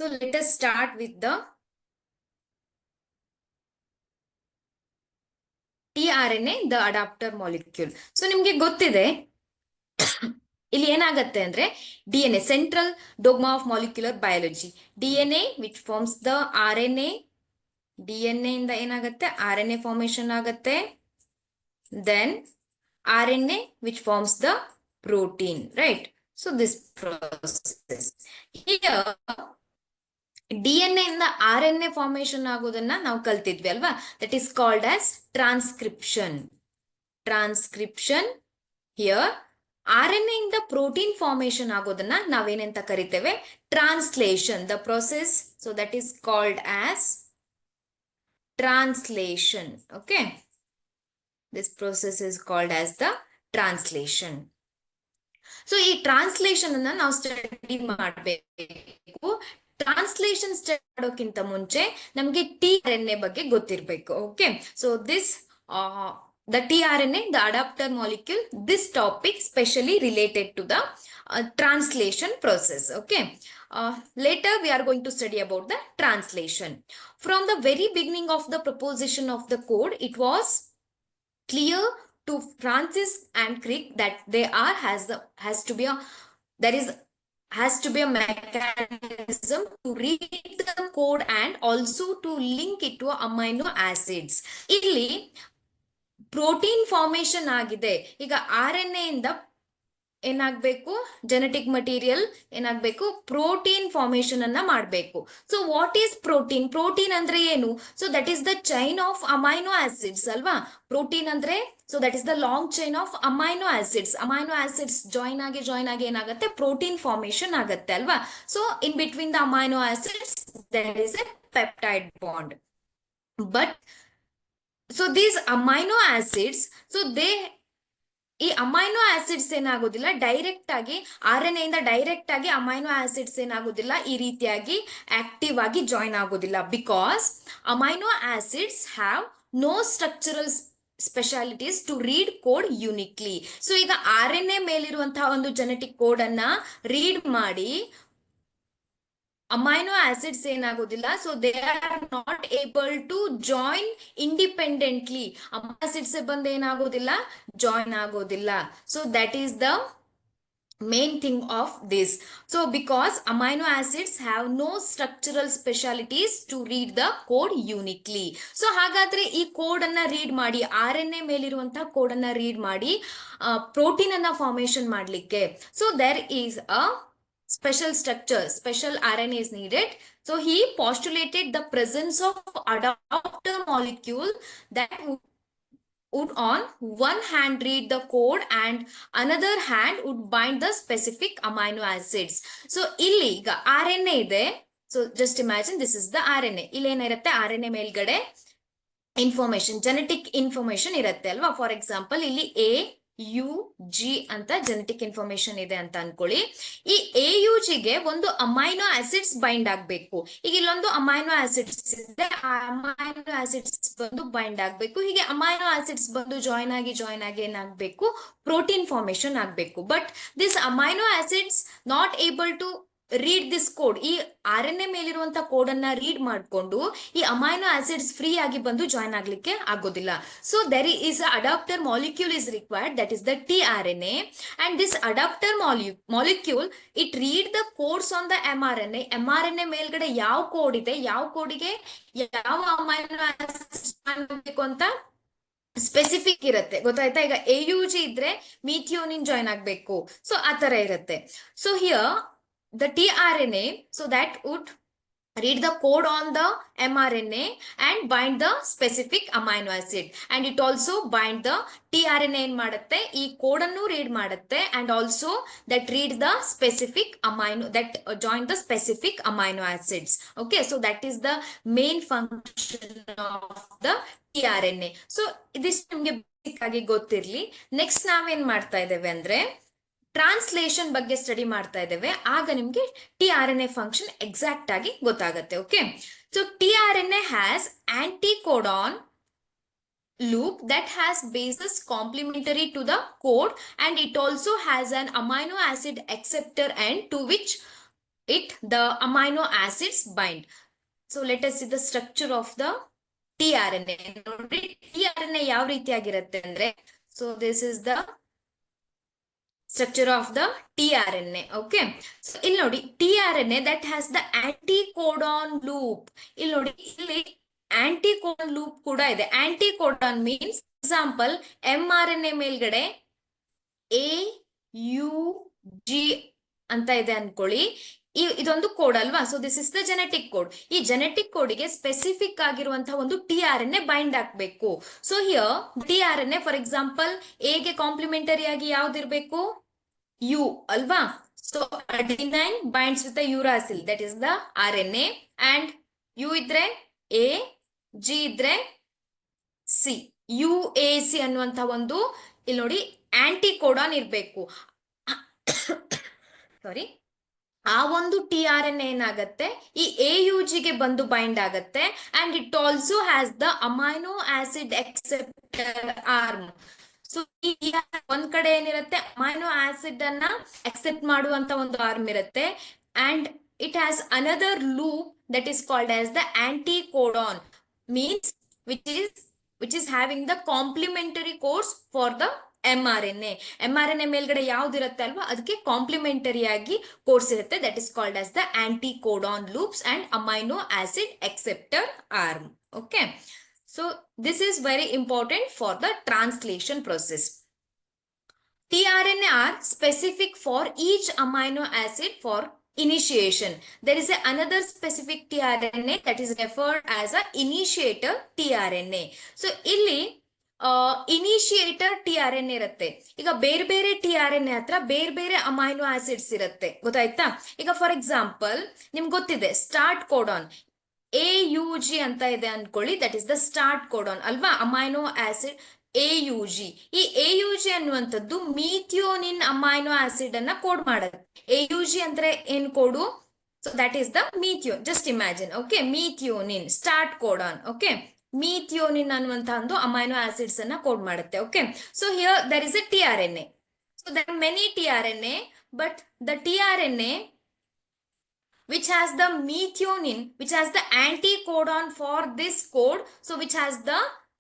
So let us start with the tRNA, the adapter molecule. So ನಿಮ್ಗೆ ಗೊತ್ತಿದೆ ಇಲ್ಲಿ ಏನಾಗತ್ತೆ ಅಂದ್ರೆ DNA, central dogma of molecular biology. DNA which forms the RNA, DNA ಇಂದ ಏನಾಗತ್ತೆ RNA formation ಆಗತ್ತೆ. Then RNA which forms the protein, right? So this process here DNA ಇಂದ RNA formation ಆಗೋದನ್ನ ನಾವು ಕಲ್ತಿದ್ವಿ ಅಲ್ವಾ? That is called as transcription. Transcription here RNA ಇಂದ protein formation ಆಗೋದನ್ನ ನಾವೇನೆಂತ ಕರಿತೇವೆ? Translation. The process, so that is called as translation. Okay, this process is called as the translation. So ಈ translation ಅನ್ನ ನಾವು study ಮಾಡಬೇಕು. ಟ್ರಾನ್ಸ್ಲೇಷನ್ ಸ್ಟಡಿ ಮಾಡೋಕ್ಕಿಂತ ಮುಂಚೆ ನಮಗೆ tRNA ಬಗ್ಗೆ ಗೊತ್ತಿರಬೇಕು. Okay, so this the tRNA, the adapter molecule, this topic specially related to the translation process. Okay, later we are going to study about the translation. From the very beginning of the proposition of the code, it was clear to Francis and Crick that there has to be a mechanism to read the code and also to link it to amino acids. ಇಲ್ಲಿ protein formation ಆಗಿದೆ. ಈಗ RNA ಇಂದ ಏನಾಗಬೇಕು? Genetic material ಏನಾಗಬೇಕು? Protein formation ಅನ್ನ ಮಾಡಬೇಕು. So what is protein? Protein ಅಂದ್ರೆ ಏನು? So that is the chain of amino acids ಅಲ್ವಾ? ಪ್ರೋಟೀನ್ ಅಂದ್ರೆ so that is the long chain of amino acids. Amino acids join ಆಗಿ ಏನಾಗುತ್ತೆ? ಪ್ರೋಟೀನ್ ಫಾರ್ಮೇಶನ್ ಆಗುತ್ತೆ ಅಲ್ವಾ? So in between the amino acids there is a peptide bond. But so these amino acids, so ಈ amino acids ಏನಾಗೋದಿಲ್ಲ direct ಆಗಿ RNA ಇಂದ direct ಆಗಿ amino acids ಏನಾಗೋದಿಲ್ಲ ಈ ರೀತಿಯಾಗಿ ಆಕ್ಟಿವ್ ಆಗಿ ಜಾಯಿನ್ ಆಗೋದಿಲ್ಲ. Because amino acids have no structural specialities to read code uniquely. So ಈಗ RNA ಮೇಲಿರುವಂತಹ ಒಂದು ಜೆನೆಟಿಕ್ ಕೋಡ್ ಅನ್ನ ರೀಡ್ ಮಾಡಿ ಅಮೈನೋ ಆಸಿಡ್ಸ್ ಏನಾಗೋದಿಲ್ಲ, so they are not able to join independently. Amino acids ಬಂದು ಏನಾಗೋದಿಲ್ಲ? ಜಾಯಿನ್ ಆಗೋದಿಲ್ಲ. So that is the main thing of this. So because amino acids have no structural specialties to read the code uniquely. So ಹಾಗಾದ್ರೆ ಈ code ಅನ್ನ read ಮಾಡಿ, RNA ಮೇಲಿರುವಂತಹ code ಅನ್ನ read ಮಾಡಿ protein ಅನ್ನ ಫಾರ್ಮೇಶನ್ ಮಾಡ್ಲಿಕ್ಕೆ, so there is a special structure, special RNA is needed. So he postulated the presence of adapter molecule that would on one hand read the code and another hand would bind the specific amino acids. So ಇಲ್ಲಿ ಈಗ RNA ಇದೆ. So just imagine this is the RNA. ಇಲ್ಲಿ ಏನಿರುತ್ತೆ? RNA ಮೇಲ್ಗಡೆ information, genetic information ಇರುತ್ತೆ ಅಲ್ವಾ? For example ಇಲ್ಲಿ AUG ಅಂತ ಜೆನೆಟಿಕ್ ಇನ್ಫಾರ್ಮೇಶನ್ ಇದೆ ಅಂತ ಅನ್ಕೊಳ್ಳಿ. ಈ AUG ಗೆ ಒಂದು ಅಮೈನೋ ಆಸಿಡ್ಸ್ ಬೈಂಡ್ ಆಗ್ಬೇಕು. ಈಗ ಇಲ್ಲೊಂದು ಅಮೈನೋ ಆಸಿಡ್ಸ್ ಇದೆ, ಆ ಅಮೈನೋ ಆಸಿಡ್ಸ್ ಬಂದು ಬೈಂಡ್ ಆಗ್ಬೇಕು. ಹೀಗೆ ಅಮೈನೋ ಆಸಿಡ್ಸ್ ಬಂದು ಜಾಯಿನ್ ಆಗಿ ಏನಾಗ್ಬೇಕು? ಪ್ರೋಟೀನ್ ಫಾರ್ಮೇಶನ್ ಆಗ್ಬೇಕು. But this amino acids not able to read this code. ಈ RNA ಮೇಲಿರುವಂತ ಕೋಡ್ ಅನ್ನ ರೀಡ್ ಮಾಡಿಕೊಂಡು ಈ ಅಮೈನೋ ಆಸಿಡ್ಸ್ ಫ್ರೀ ಆಗಿ ಬಂದು ಜಾಯಿನ್ ಆಗ್ಲಿಕ್ಕೆ ಆಗೋದಿಲ್ಲ. So there is adapter molecule is required, that is the tRNA. And this adapter molecule it read the codes on the mRNA. mRNA ಮೇಲ್ಗಡೆ ಯಾವ ಕೋಡ್ ಇದೆ, ಯಾವ ಕೋಡಿಗೆ ಯಾವ ಅಮೈನೋ ಆಸಿಡ್ಸ್ ಬೇಕು ಅಂತ ಸ್ಪೆಸಿಫಿಕ್ ಇರುತ್ತೆ, ಗೊತ್ತಾಯ್ತಾ? ಈಗ AUG ಇದ್ರೆ ಮಿಥಿಯೋನಿನ್ ಜಾಯಿನ್ ಆಗ್ಬೇಕು. ಸೊ ಆ ತರ ಇರುತ್ತೆ. So here the tRNA, so that would read the code on the mRNA and bind the specific amino acid, and it also bind the tRNA ಏನ್ ಮಾಡುತ್ತೆ? ಈ ಕೋಡ್ ಅನ್ನು ರೀಡ್ ಮಾಡುತ್ತೆ, and also that read the specific amino, that join the specific amino acids. Okay, so that is the main function of the tRNA. So this ನಿಮಗೆ basic ಆಗಿ ಗೊತ್ತಿರ್ಲಿ. Next ನಾವೇನ್ ಮಾಡ್ತಾ ಇದ್ದೇವೆ ಅಂದ್ರೆ ಟ್ರಾನ್ಸ್ಲೇಷನ್ ಬಗ್ಗೆ ಸ್ಟಡಿ ಮಾಡ್ತಾ ಇದ್ದೇವೆ. ಆಗ ನಿಮ್ಗೆ tRNA ಫಂಕ್ಷನ್ ಎಕ್ಸಾಕ್ಟ್ ಆಗಿ ಗೊತ್ತಾಗತ್ತೆ. Okay, so tRNA has anticodon loop that has bases complementary to the code, and it also has an amino acid acceptor end to which the amino acids bind. So let us see the structure of the tRNA. ನೋಡಿ tRNA ಯಾವ ರೀತಿಯಾಗಿರುತ್ತೆ ಅಂದ್ರೆ, so this is the structure of the tRNA. Okay, so ಇಲ್ಲಿ ನೋಡಿ tRNA that has the anticodon loop. ಇಲ್ಲಿ ನೋಡಿ ಇಲ್ಲಿ anticodon loop ಕೂಡ ಇದೆ. Anticodon means example mRNA ಮೇಲ್ಗಡೆ AUG ಅಂತ ಇದೆ ಅನ್ಕೊಳ್ಳಿ, ಇದೊಂದು ಕೋಡ್ ಅಲ್ವಾ. So this is the genetic code. ಈ ಜೆನೆಟಿಕ್ ಕೋಡಿಗೆ ಸ್ಪೆಸಿಫಿಕ್ ಆಗಿರುವಂತಹ ಒಂದು tRNA ಬೈಂಡ್ ಹಾಕ್ಬೇಕು. So here tRNA for example ಎಗೆ ಕಾಂಪ್ಲಿಮೆಂಟರಿ ಆಗಿ ಯಾವ್ದಿರ್ಬೇಕು, ಯು ಅಲ್ವಾ. So adenine binds with uracil, that is the RNA, and U ಇದ್ರೆ ಎ, ಜಿ ಇದ್ರೆ ಸಿ, UAC ಅನ್ನುವಂತ ಒಂದು ಇಲ್ಲಿ ನೋಡಿ ಆಂಟಿಕೋಡಾನ್ ಇರ್ಬೇಕು. ಸಾರಿ, ಆ ಒಂದು tRNA ಏನಾಗತ್ತೆ ಈ AUG ಗೆ ಬಂದು ಬೈಂಡ್ ಆಗತ್ತೆ, and it also has the amino acid acceptor arm. So ಒಂದ್ ಕಡೆ ಏನಿರುತ್ತೆ, ಅಮೈನೋ ಆಸಿಡ್ ಅನ್ನ ಅಕ್ಸೆಪ್ಟ್ ಮಾಡುವಂತ ಒಂದು ಆರ್ಮ್ ಇರುತ್ತೆ, and it has another loop that is called as the anticodon, means which is having the complementary course for the mRNA. mRNA ಮೇಲ್ಗಡೆ ಯಾವ್ದಿರುತ್ತೆ ಅಲ್ವಾ, ಅದಕ್ಕೆ ಕಾಂಪ್ಲಿಮೆಂಟರಿ ಆಗಿ ಕೋರ್ಸ್ ಇರುತ್ತೆ, that is called as the anticodon loops and amino acid acceptor arm. Okay, so this is very important for the translation process. tRNA are specific for each amino acid for initiation. There is another specific tRNA that is referred as a initiator tRNA. So ಇಲ್ಲಿ ಇನಿಷಿಯೇಟರ್ tRNA ಇರುತ್ತೆ. ಈಗ ಬೇರೆ ಬೇರೆ tRNA ಹತ್ರ ಬೇರೆ ಬೇರೆ amino acids ಇರುತ್ತೆ, ಗೊತ್ತಾಯ್ತಾ. ಈಗ ಫಾರ್ ಎಕ್ಸಾಂಪಲ್ ನಿಮ್ಗೆ ಗೊತ್ತಿದೆ ಸ್ಟಾರ್ಟ್ ಕೋಡಾನ್ AUG ಅಂತ ಇದೆ ಅನ್ಕೊಳ್ಳಿ, that is the start codon ಅಲ್ವಾ, ಅಮೈನೋ ಆಸಿಡ್ AUG. ಈ AUG ಅನ್ನುವಂಥದ್ದು ಮೀಥಿಯೋನಿನ್ ಅಮೈನೋ ಆಸಿಡ್ ಅನ್ನ ಕೋಡ್ ಮಾಡುತ್ತೆ. AUG ಅಂದ್ರೆ ಏನ್ code, so that is the methionine. Just imagine, okay, methionine start codon. Okay, methionine ಅನ್ನುವಂತಹ ಒಂದು ಅಮೈನೋ ಆಸಿಡ್ಸ್ ಅನ್ನ ಕೋಡ್ ಮಾಡುತ್ತೆ. Okay, so here there is a tRNA. So there are many tRNA, but the tRNA which has the methionine, which has the anticodon for this code, so which has the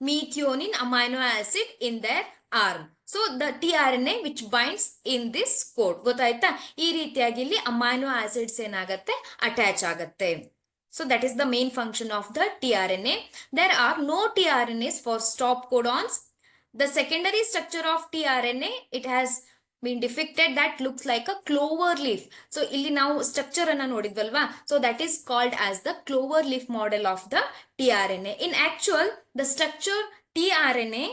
methionine amino acid in their arm. So the tRNA which binds in this code, ಗೊತ್ತಾಯ್ತಾ. ಈ ರೀತಿಯಾಗಿ ಇಲ್ಲಿ amino acids ಏನಾಗತ್ತೆ, attach ಆಗತ್ತೆ. So that is the main function of the tRNA. There are no tRNAs for stop codons. The secondary structure of tRNA, it has been depicted that looks like a clover leaf. So ಇಲ್ಲಿ ನಾವು structure ಅನ್ನ ನೋಡಿದ್ವಲ್ವಾ, so that is called as the clover leaf model of the tRNA. In actual, the structure tRNA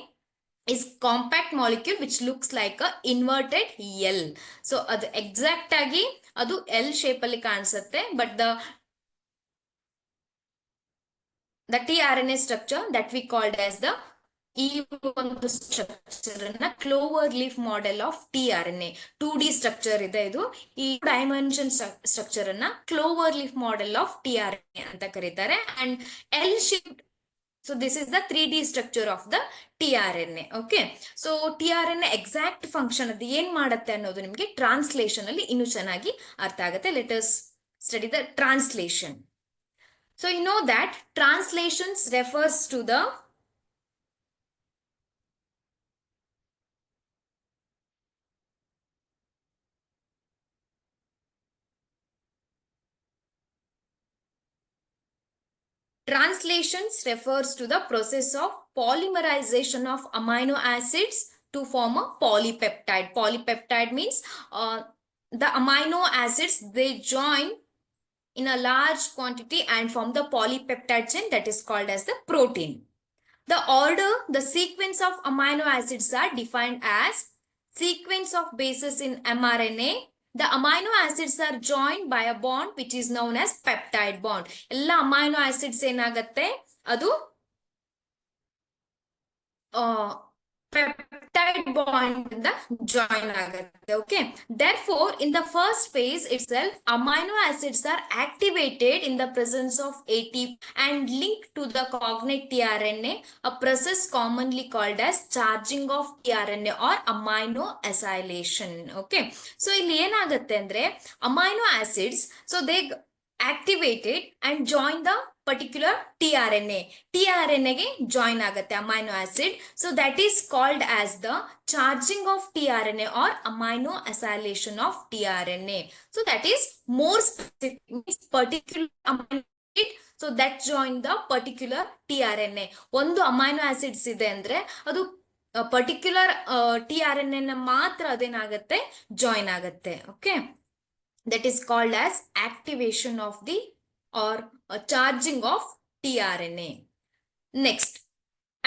is compact molecule which looks like a inverted L. So ಅದು exact ಆಗಿ ಅದು L shape ಅಲ್ಲಿ ಕಾಣಿಸುತ್ತೆ, but the tRNA structure that we called as the ಈ ಒಂದು structure ಅನ್ನ clover leaf model of tRNA 2D structure ಇದೆ. ಇದು ಈ ಡೈಮೆನ್ಷನ್ ಸ್ಟ್ರಕ್ಚರ್ ಅನ್ನ clover leaf model of tRNA ಅಂತ ಕರೀತಾರೆ. And L shaped, so this is the 3D structure of the tRNA. Okay, so tRNA exact function ಅದು ಏನ್ ಮಾಡುತ್ತೆ ಅನ್ನೋದು ನಿಮಗೆ ಟ್ರಾನ್ಸ್ಲೇಷನ್ ಅಲ್ಲಿ ಇನ್ನೂ ಚೆನ್ನಾಗಿ ಅರ್ಥ ಆಗುತ್ತೆ. Let us study the translation. So you know that translations refers to the process of polymerization of amino acids to form a polypeptide. Polypeptide means the amino acids, they join in a large quantity and form the polypeptide chain that is called as the protein. The order, the sequence of amino acids are defined as sequence of bases in mRNA. The amino acids are joined by a bond which is known as peptide bond. ಎಲ್ಲ amino acids ಏನಾಗತ್ತೆ, ಅದು peptide bond ಇಂದ join ಆಗುತ್ತೆ. Okay, therefore in the first phase itself amino acids are activated in the presence of ATP and linked to the cognate tRNA, a process commonly called as charging of tRNA or amino acylation. Okay, so ಇಲ್ಲಿ ಏನಾಗುತ್ತೆ ಅಂದ್ರೆ amino acids, so they activated and join the particular tRNA. tRNA ಗೆ join ಆಗುತ್ತೆ amino acid, so that is called as the charging of tRNA or amino acylation of tRNA. So that is more specific, means particular amino acid, so that join the particular tRNA. ಒಂದು amino acids ಇದೆ ಅಂದ್ರೆ ಅದು particular tRNA ನ ಮಾತ್ರ ಅದೇನಾಗುತ್ತೆ join ಆಗುತ್ತೆ. Okay, that is called as activation of the or charging of tRNA. Next,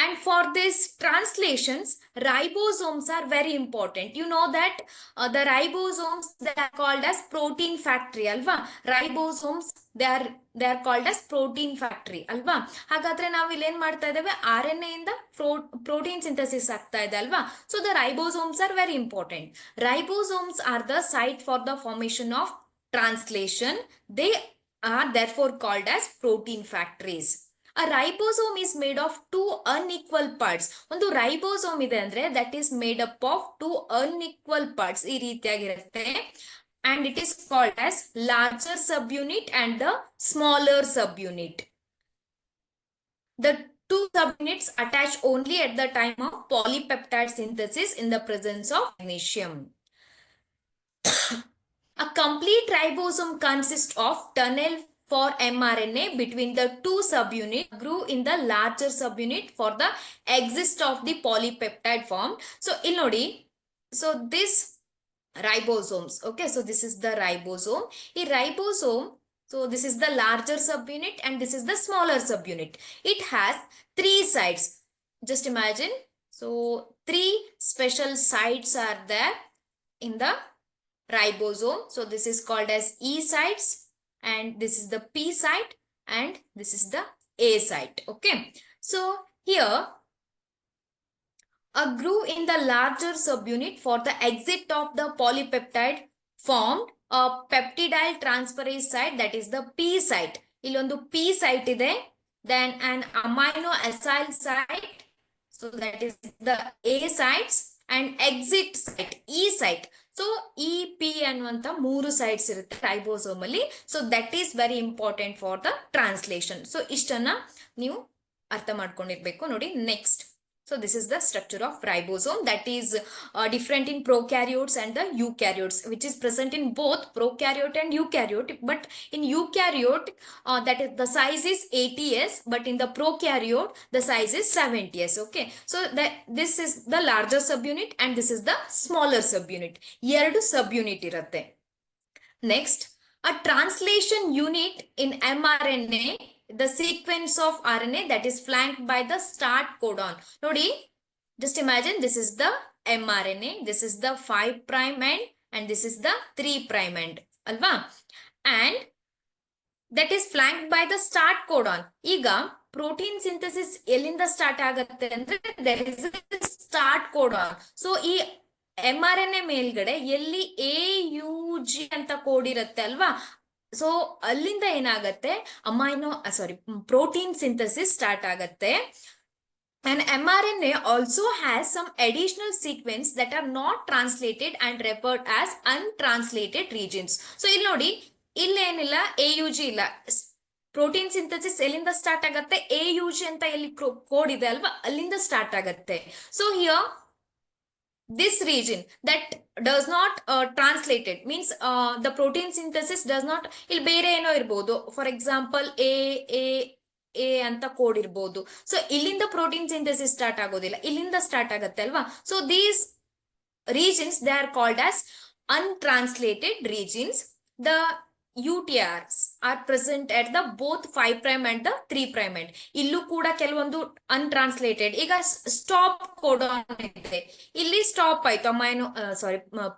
and for this translations, ribosomes are very important. You know that the ribosomes, they are called as protein factory alva. Ribosomes, they are called as protein factory alva. ಹಾಗಾದ್ರೆ ನಾವು ಇಲ್ಲಿ ಏನ್ ಮಾಡ್ತಾ ಇದ್ದೇವೆ, RNA ಇಂದ protein synthesis ಆಗ್ತಾ ಇದೆ ಅಲ್ವಾ. So the ribosomes are very important. Ribosomes are the site for the formation of translation. They are therefore called as protein factories. A ribosome is made of two unequal parts. ಒಂದು ribosome ಇದೆ ಅಂದ್ರೆ that is made up of two unequal parts. ಈ ರೀತಿಯಾಗಿರುತ್ತೆ. And it is called as larger subunit and the smaller subunit. The two subunits attach only at the time of polypeptide synthesis in the presence of magnesium. A complete ribosome consists of tunnel for mRNA between the two subunits, groove in the larger subunit for the exist of the polypeptide formed. So ಇಲ್ಲಿ ನೋಡಿ, so this ribosomes, okay, so this is the ribosome. ಈ ribosome, so this is the larger subunit and this is the smaller subunit. It has three sides. Just imagine, so three special sites are there in the ribosome. So this is called as E sites, and this is the P site, and this is the A site. Okay, so here a groove in the larger subunit for the exit of the polypeptide formed a peptidyl transferase site, that is the P site. Illondu P site ide, then an amino acyl site, so that is the A sites, and exit site E site. So E P ಅನ್ನುವಂತ ಮೂರು sides ಇರುತ್ತೆ ribosome ಅಲ್ಲಿ. So that is very important for the translation. So ಇಷ್ಟನ್ನ ನೀವು ಅರ್ಥ ಮಾಡ್ಕೊಂಡಿರ್ಬೇಕು. ನೋಡಿ next, so this is the structure of ribosome, that is different in prokaryotes and the eukaryotes, which is present in both prokaryote and eukaryote. But in eukaryote, that is the size is 80s, but in the prokaryote the size is 70s. Okay, so that this is the larger subunit and this is the smaller subunit. ಎರಡು subunit ಇರುತ್ತೆ. Next, a translation unit in mRNA, the sequence of RNA that is flanked by the start codon. Nodi, just imagine this is the mRNA, this is the 5 prime end, and this is the 3 prime end. Alva? And that is flanked by the start codon. Iga protein synthesis elinda start ಆಗುತ್ತೆ ಅಂದ್ರೆ there is a start codon. So ಈ mRNA ಮೇಲ್ಗಡೆ ಎಲ್ಲಿ AUG ಅಂತ code ಇರುತ್ತೆ ಅಲ್ವಾ. So ಅಲ್ಲಿಂದ ಏನಾಗತ್ತೆ, ಪ್ರೋಟೀನ್ ಸಿಂಥಸಿಸ್ ಸ್ಟಾರ್ಟ್ ಆಗತ್ತೆ. And mRNA also has some additional sequence that are not translated and referred as untranslated regions. So ಇಲ್ಲಿ ನೋಡಿ, ಇಲ್ಲೇನಿಲ್ಲ AUG ಇಲ್ಲ. ಪ್ರೋಟೀನ್ ಸಿಂಥಸಿಸ್ ಎಲ್ಲಿಂದ ಸ್ಟಾರ್ಟ್ ಆಗತ್ತೆ, AUG ಅಂತ ಎಲ್ಲಿ ಕೋಡ್ ಇದೆ ಅಲ್ವಾ, ಅಲ್ಲಿಂದ ಸ್ಟಾರ್ಟ್ ಆಗತ್ತೆ. So here this region that does not translated means the protein synthesis does not, ಇಲ್ಲಿ ಬೇರೆ ಏನೋ ಇರಬಹುದು, ಫಾರ್ ಎಕ್ಸಾಂಪಲ್ ಎ ಅಂತ ಕೋಡ್ ಇರಬಹುದು. ಸೊ ಇಲ್ಲಿಂದ ಪ್ರೋಟೀನ್ ಸಿಂಥಸಿಸ್ ಸ್ಟಾರ್ಟ್ ಆಗೋದಿಲ್ಲ, ಇಲ್ಲಿಂದ ಸ್ಟಾರ್ಟ್ ಆಗತ್ತೆ ಅಲ್ವಾ. So these regions, they are called as untranslated regions. The UTRs are present at the both 5 prime and the 3 prime end. ಇಲ್ಲೂ ಕೂಡ ಕೆಲವೊಂದು untranslated. ಈಗ ಸ್ಟಾಪ್ ಕೋಡಾನ್ ಇದೆ, ಇಲ್ಲಿ ಸ್ಟಾಪ್ ಆಯ್ತು,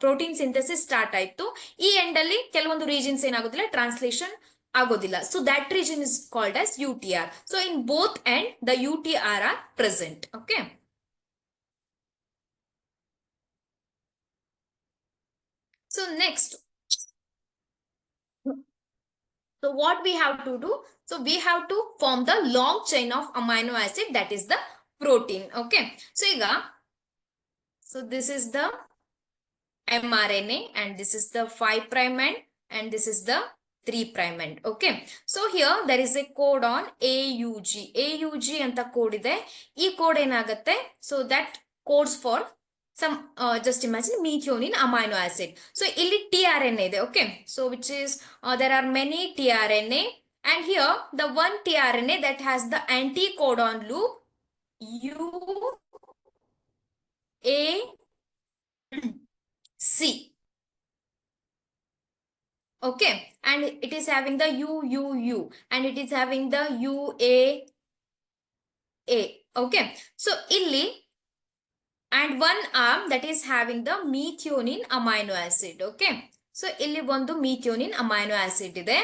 ಪ್ರೋಟೀನ್ ಸಿಂಥಸಿಸ್ ಸ್ಟಾರ್ಟ್ ಆಯ್ತು. ಈ ಎಂಡ್ ಅಲ್ಲಿ ಕೆಲವೊಂದು ರೀಜನ್ಸ್ ಏನಾಗೋದಿಲ್ಲ, ಟ್ರಾನ್ಸ್ಲೇಷನ್ ಆಗೋದಿಲ್ಲ. So that region is called as UTR. So in both end the UTR are present. Okay, So next, so what we have to do, so we have to form the long chain of amino acid, that is the protein. Okay, so ಈಗ, so this is the mRNA and this is the 5 prime end and this is the 3 prime end. Okay, so here there is a code on AUG ಅಂತ code ಇದೆ. ಈ code ಏನಾಗುತ್ತೆ, so that codes for some just imagine methionine amino acid. So ಇಲ್ಲಿ tRNA ಇದೆ. Okay, so which is there are many tRNA and here the one tRNA that has the anticodon loop UAC. Okay, and it is having the UUU and it is having the UAA. Okay, so illi and one arm that is having the methionine amino acid. Okay, so illi ಒಂದು methionine amino acid ಇದೆ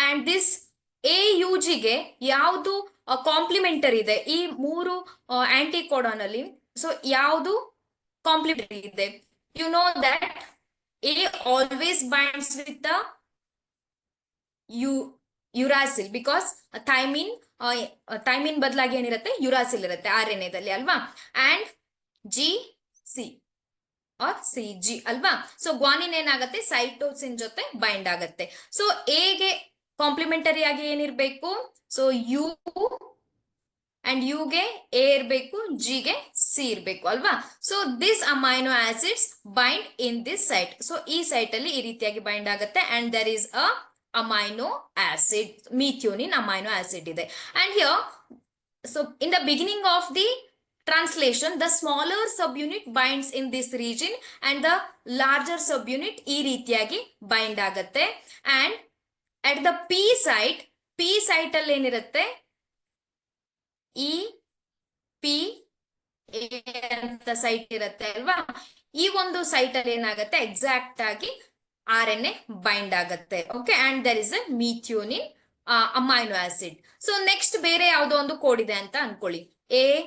and this AUG ಗೆ ಯಾವುದು complementary ಇದೆ ಈ ಮೂರು ಆಂಟಿಕೋಡಾನ್ ಅಲ್ಲಿ, so ಯಾವುದು complementary ಇದೆ? You know that A always binds with the uracil because thymine ಬದಲಾಗಿ ಏನಿರುತ್ತೆ, ಯುರಾಸಿಲ್ ಇರುತ್ತೆ RNA ದಲ್ಲಿ ಅಲ್ವಾ, and GC or CG ಅಲ್ವಾ. ಸೊ ಗ್ವಾನಿನ್ ಏನಾಗುತ್ತೆ, ಸೈಟೋಸಿನ್ ಜೊತೆ ಬೈಂಡ್ ಆಗುತ್ತೆ. ಸೊ A ಗೆ ಕಾಂಪ್ಲಿಮೆಂಟರಿ ಆಗಿ ಏನಿರ್ಬೇಕು, ಸೊ U and U ಗೆ A ಇರಬೇಕು, G ಗೆ C ಇರಬೇಕು ಅಲ್ವಾ. So this amino acids bind in this site. So ಈ ಸೈಟ್ ಅಲ್ಲಿ ಈ ರೀತಿಯಾಗಿ ಬೈಂಡ್ ಆಗುತ್ತೆ and there is a amino acid, methionine amino acid ಇದೆ. And here, so in the beginning of the translation, the smaller subunit binds in this region and the larger subunit ಈ ರೀತಿಯಾಗಿ bind ಆಗುತ್ತೆ. and at the P site ಅಲ್ಲಿ ಏನಿರುತ್ತೆ, EP ಅಂತ site ಇರುತ್ತೆ ಅಲ್ವಾ. ಈ ಒಂದು ಸೈಟ್ ಅಲ್ಲಿ ಏನಾಗುತ್ತೆ, ಎಕ್ಸಾಕ್ಟ್ ಆಗಿ RNA ಬೈಂಡ್ ಆಗುತ್ತೆ. Okay, and there is a methionine amino acid. So next ಬೇರೆ ಯಾವುದೋ ಒಂದು ಕೋಡ್ ಇದೆ ಅಂತ ಅನ್ಕೊಳ್ಳಿ, AUU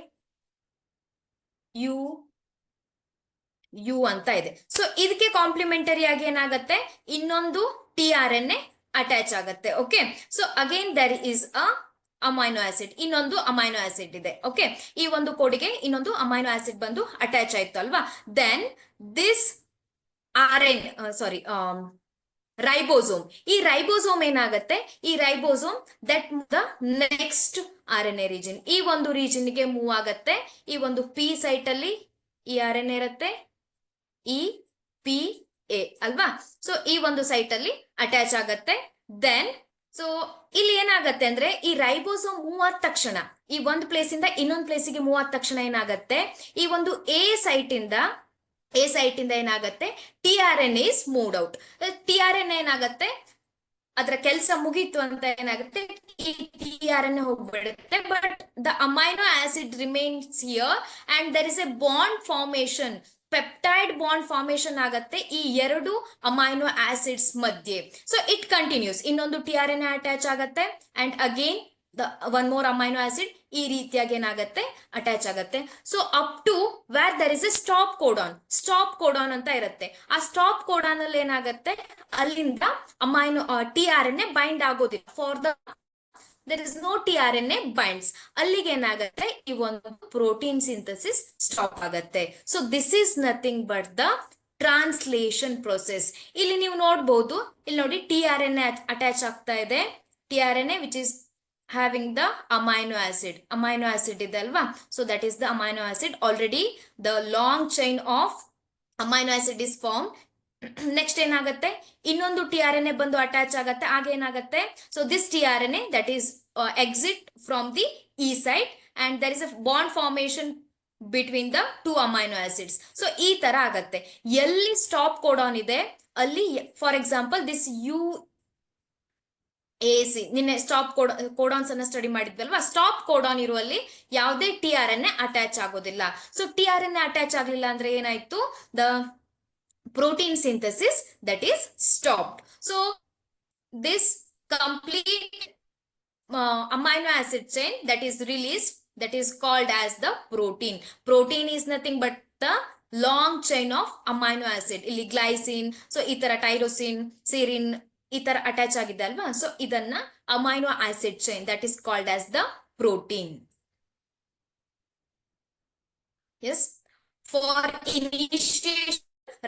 ಅಂತ ಇದೆ. ಸೊ ಇದಕ್ಕೆ ಕಾಂಪ್ಲಿಮೆಂಟರಿ ಆಗಿ ಏನಾಗುತ್ತೆ, ಇನ್ನೊಂದು tRNA ಅಟ್ಯಾಚ್ ಆಗುತ್ತೆ. Okay, so again there is a amino acid, ಇನ್ನೊಂದು ಅಮೈನೋ ಆಸಿಡ್ ಇದೆ. ಓಕೆ, ಈ ಒಂದು ಕೋಡಿಗೆ ಇನ್ನೊಂದು ಅಮೈನೋ ಆಸಿಡ್ ಬಂದು ಅಟ್ಯಾಚ್ ಆಯ್ತು ಅಲ್ವಾ. ದೆನ್ ದಿಸ್ ರೈಬೋಸೋಮ್, ಈ ರೈಬೋಸೋಮ್ ಏನಾಗುತ್ತೆ, ಈ ribosome that the next RNA region, ಈ ಒಂದು ರೀಜನ್ ಗೆ ಮೂವ್ ಆಗುತ್ತೆ. ಈ ಒಂದು P ಸೈಟ್ ಅಲ್ಲಿ ಈ RNA ಇರುತ್ತೆ, EPA ಅಲ್ವಾ. ಸೊ ಈ ಒಂದು ಸೈಟ್ ಅಲ್ಲಿ ಅಟ್ಯಾಚ್ ಆಗತ್ತೆ. ದೆನ್ ಸೊ ಇಲ್ಲಿ ಏನಾಗತ್ತೆ ಅಂದ್ರೆ, ಈ ರೈಬೋಸೋಮ್ ಮೂವ್ ಆದ ತಕ್ಷಣ, ಈ ಒಂದು ಪ್ಲೇಸ್ ಇಂದ ಇನ್ನೊಂದು ಪ್ಲೇಸಿಗೆ ಮೂವ್ ಆದ ತಕ್ಷಣ ಏನಾಗತ್ತೆ, ಈ ಒಂದು A ಸೈಟ್ ಇಂದ ಏನಾಗತ್ತೆ, tRNA is moved out. tRNA ಏನಾಗತ್ತೆ, ಅದರ ಕೆಲಸ ಮುಗೀತು ಅಂತ ಏನಾಗುತ್ತೆ, ಈ tRNA ಹೋಗ್ಬಿಡುತ್ತೆ. But the amino acid remains here and there is a bond formation, peptide bond formation ಆಗತ್ತೆ ಈ ಎರಡು ಅಮೈನೋ ಆಸಿಡ್ಸ್ ಮಧ್ಯೆ. ಸೊ ಇಟ್ ಕಂಟಿನ್ಯೂಸ್, ಇನ್ನೊಂದು tRNA ಅಟ್ಯಾಚ್ ಆಗತ್ತೆ and again the one more amino acid ಈ ರೀತಿಯಾಗಿ ಏನಾಗತ್ತೆ, ಅಟ್ಯಾಚ್ ಆಗತ್ತೆ. So up to where there is a stop codon ಅಂತ ಇರುತ್ತೆ. ಆ ಸ್ಟಾಪ್ ಕೋಡಾನ್ ಅಲ್ಲಿ ಏನಾಗತ್ತೆ, ಅಲ್ಲಿಂದ ಅಮೈನೋ tRNA ಬೈಂಡ್ ಆಗೋದಿಲ್ಲ. For the there is no tRNA binds, ಅಲ್ಲಿಗೆ ಏನಾಗುತ್ತೆ, ಈ ಒಂದು ಪ್ರೋಟೀನ್ ಸಿಂಥಸಿಸ್ ಸ್ಟಾಪ್ ಆಗತ್ತೆ. So this is nothing but the translation process. ಇಲ್ಲಿ ನೀವು ನೋಡ್ಬೋದು, ಇಲ್ಲಿ ನೋಡಿ tRNA ಅಟ್ಯಾಚ್ ಆಗ್ತಾ ಇದೆ, tRNA which is having the amino acid ಇದೆ ಅಲ್ವಾ. So that is the amino acid. Already the long chain of amino acid is formed. Next ಏನಾಗುತ್ತೆ, ಇನ್ನೊಂದು tRNA ಬಂದು ಅಟ್ಯಾಚ್ ಆಗತ್ತೆ. ಆಗ ಏನಾಗುತ್ತೆ, so this tRNA that is exit from the E site and there is a bond formation between the two amino acids. So ಈ ತರ ಆಗತ್ತೆ. ಎಲ್ಲಿ ಸ್ಟಾಪ್ ಕೋಡಾನ್ ಇದೆ ಅಲ್ಲಿ, ಫಾರ್ ಎಕ್ಸಾಂಪಲ್ ದಿಸ್ UAC, ನಿನ್ನೆ ಸ್ಟಾಪ್ ಕೋಡಾನ್ಸ್ ಅನ್ನ ಸ್ಟಡಿ ಮಾಡಿದ್ವಲ್ವಾ, stop codon ಇರುವಲ್ಲಿ ಯಾವುದೇ tRNA ಅಟ್ಯಾಚ್ ಆಗೋದಿಲ್ಲ. ಸೊ tRNA ಅಟ್ಯಾಚ್ ಆಗ್ಲಿಲ್ಲ ಅಂದ್ರೆ ಏನಾಯ್ತು, the protein synthesis that is stopped. So this complete amino acid chain that is released, that is called as the protein. Protein is nothing but the long chain of amino acid. ಇಲ್ಲಿ glycine, so ಈ ತರ tyrosine, ಸಿರಿನ್ ಈ ತರ attach ಆಗಿದೆ ಅಲ್ವಾ, so ಇದನ್ನ amino acid chain, that is called as the protein. Yes. For initiation,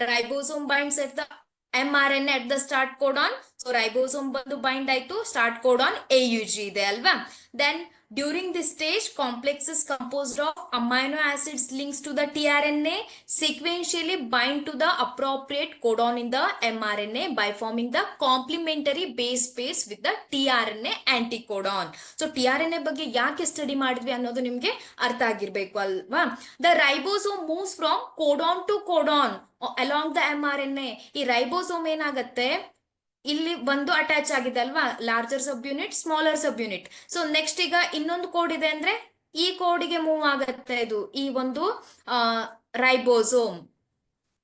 ribosome binds at the mRNA at the start codon. So ribosome ಬಂದು bind ಆಯ್ತು, start codon AUG ಇದೆ ಅಲ್ವಾ. Then during this stage, complexes composed of amino acids links to the tRNA sequentially bind to the appropriate codon in the mRNA by forming the complementary base pairs with the tRNA anticodon. So tRNA ಬಗ್ಗೆ ಯಾಕೆ study ಮಾಡಿದ್ವಿ ಅನ್ನೋದು ನಿಮ್ಗೆ ಅರ್ಥ ಆಗಿರ್ಬೇಕು ಅಲ್ವಾ. The ribosome moves from codon to codon along the mRNA. ಈ ribosome ಏನಾಗತ್ತೆ, ಇಲ್ಲಿ ಒಂದು ಅಟ್ಯಾಚ್ ಆಗಿದೆ ಅಲ್ವಾ, ಲಾರ್ಜರ್ ಸಬ್ ಯೂನಿಟ್, ಸ್ಮಾಲರ್ ಸಬ್ ಯೂನಿಟ್. ಸೊ ನೆಕ್ಸ್ಟ್ ಈಗ ಇನ್ನೊಂದು ಕೋಡ್ ಇದೆ ಅಂದ್ರೆ ಈ ಕೋಡಿಗೆ ಮೂವ್ ಆಗತ್ತೆ ಇದು, ಈ ಒಂದು ribosome.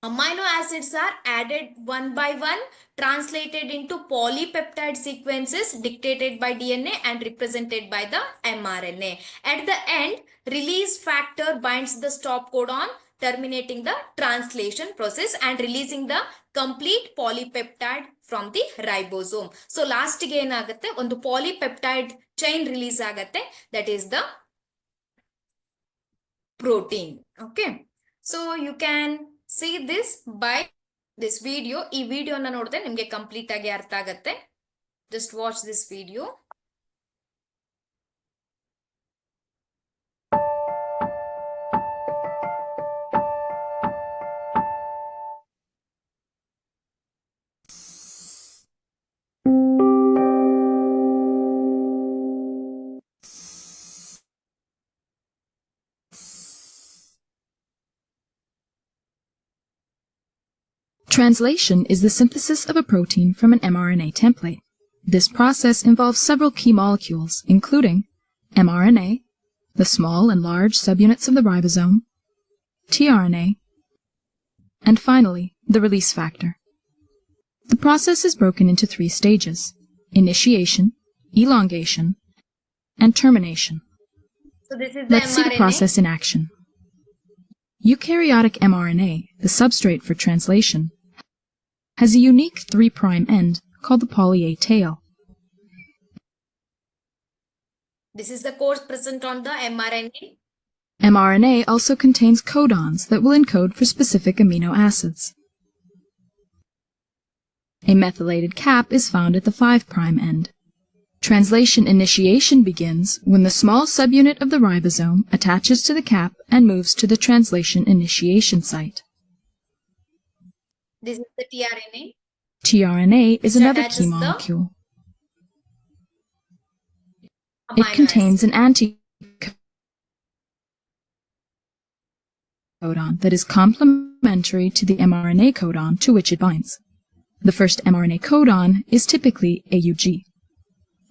Amino acids are added one by one, translated into polypeptide sequences dictated by DNA and represented by the mRNA. At the end, release factor binds the stop codon, terminating the translation process and releasing the complete polypeptide from the ribosome. So last ಗೆ ಏನಾಗುತ್ತೆ, ಒಂದು polypeptide chain release ಆಗತ್ತೆ, that is the protein. Okay, so you can see this by this video. ಈ ವಿಡಿಯೋನ ನೋಡಿದ್ರೆ ನಿಮ್ಗೆ complete ಆಗಿ ಅರ್ಥ ಆಗತ್ತೆ. Just watch this video. Translation is the synthesis of a protein from an mRNA template. This process involves several key molecules, including mRNA, the small and large subunits of the ribosome, tRNA, and finally, the release factor. The process is broken into 3 stages: initiation, elongation, and termination. So this is the Let's see the mRNA. process in action. Eukaryotic mRNA, the substrate for translation, has a unique 3' end called the poly A tail. This is the code present on the mRNA. mRNA also contains codons that will encode for specific amino acids. A methylated cap is found at the 5' end. Translation initiation begins when the small subunit of the ribosome attaches to the cap and moves to the translation initiation site. This is the tRNA. tRNA is Which another attaches key the molecule. amino It contains an anticodon that is complementary to the mRNA codon to which it binds. The first mRNA codon is typically AUG.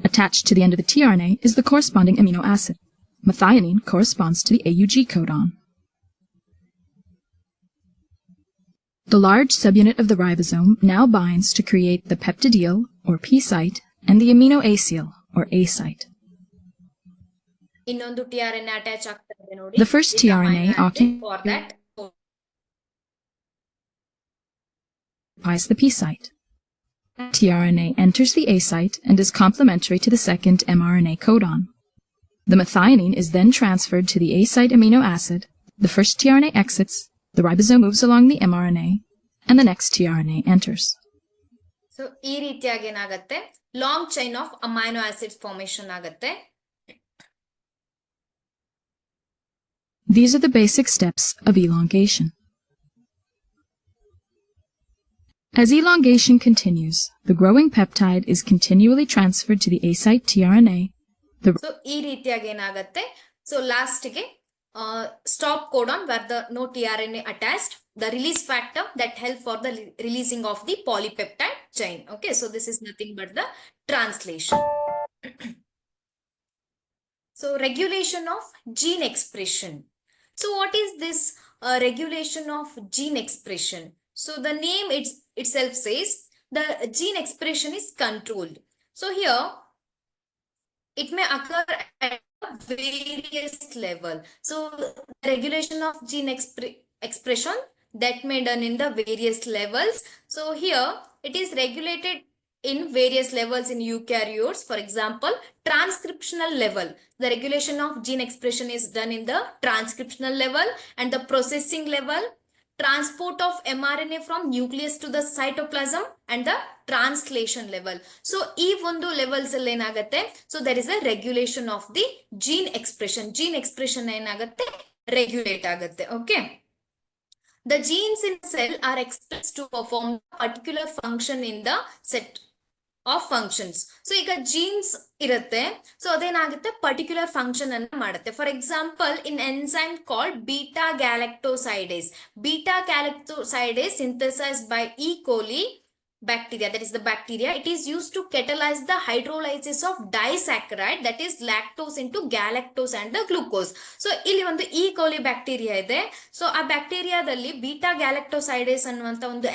Attached to the end of the tRNA is the corresponding amino acid. Methionine corresponds to the AUG codon. The large subunit of the ribosome now binds to create the peptidyl, or P site, and the aminoacyl, or A site. ಇನ್ನೊಂದು tRNA attach ಆಗ್ತದೆ ನೋಡಿ. The first This tRNA amino acid for occupies that. the P site. tRNA enters the A site and is complementary to the second mRNA codon. The methionine is then transferred to the A site amino acid, the first tRNA exits, the ribosome moves along the mRNA, and the next tRNA enters. So ಈ ರೀತಿಯಾಗಿ ಏನಾಗತ್ತೆ, long chain of amino acids formation ಆಗತ್ತೆ. These are the basic steps of elongation. As elongation continues, the growing peptide is continually transferred to the A site tRNA. So ಈ ರೀತಿಯಾಗಿ ಏನಾಗತ್ತೆ, so ಲಾಸ್ಟ್ಗೆ stop codon where the no tRNA attached, the release factor that help for the releasing of the polypeptide chain. Okay, so this is nothing but the translation. So regulation of gene expression. So what is this regulation of gene expression? So the name itself says the gene expression is controlled. So here it may occur at various level. So regulation of gene expression that may done in the various levels. So here it is regulated in various levels in eukaryotes. For example, transcriptional level. The regulation of gene expression is done in the transcriptional level, and the processing level, transport of mRNA from nucleus to the cytoplasm, and the translation level. So ಈ ಒಂದು levels ಅಲ್ಲಿ ಏನಾಗುತ್ತೆ, so there is a regulation of the gene expression. Gene expression ಏನಾಗುತ್ತೆ, regulate ಆಗುತ್ತೆ. Okay, the genes in cell are expressed to perform a particular function in the set of functions. So ಈಗ genes ಇರುತ್ತೆ, so ಅದೇನಾಗುತ್ತೆ, particular function ಅನ್ನ ಮಾಡುತ್ತೆ. For example, in enzyme called beta galactosidase. Beta galactosidase synthesized by E. coli bacteria, that is the bacteria, it is used to catalyze the hydrolysis of disaccharide, that is lactose into galactose and the glucose. So ಇಲ್ಲಿ ಒಂದು E. coli bacteria ಇದೆ. So ಆ ಬ್ಯಾಕ್ಟೀರಿಯಾದಲ್ಲಿ beta ಗ್ಯಾಲಕ್ಟೋಸೈಡೇಸ್ ಅನ್ನುವಂತ ಒಂದು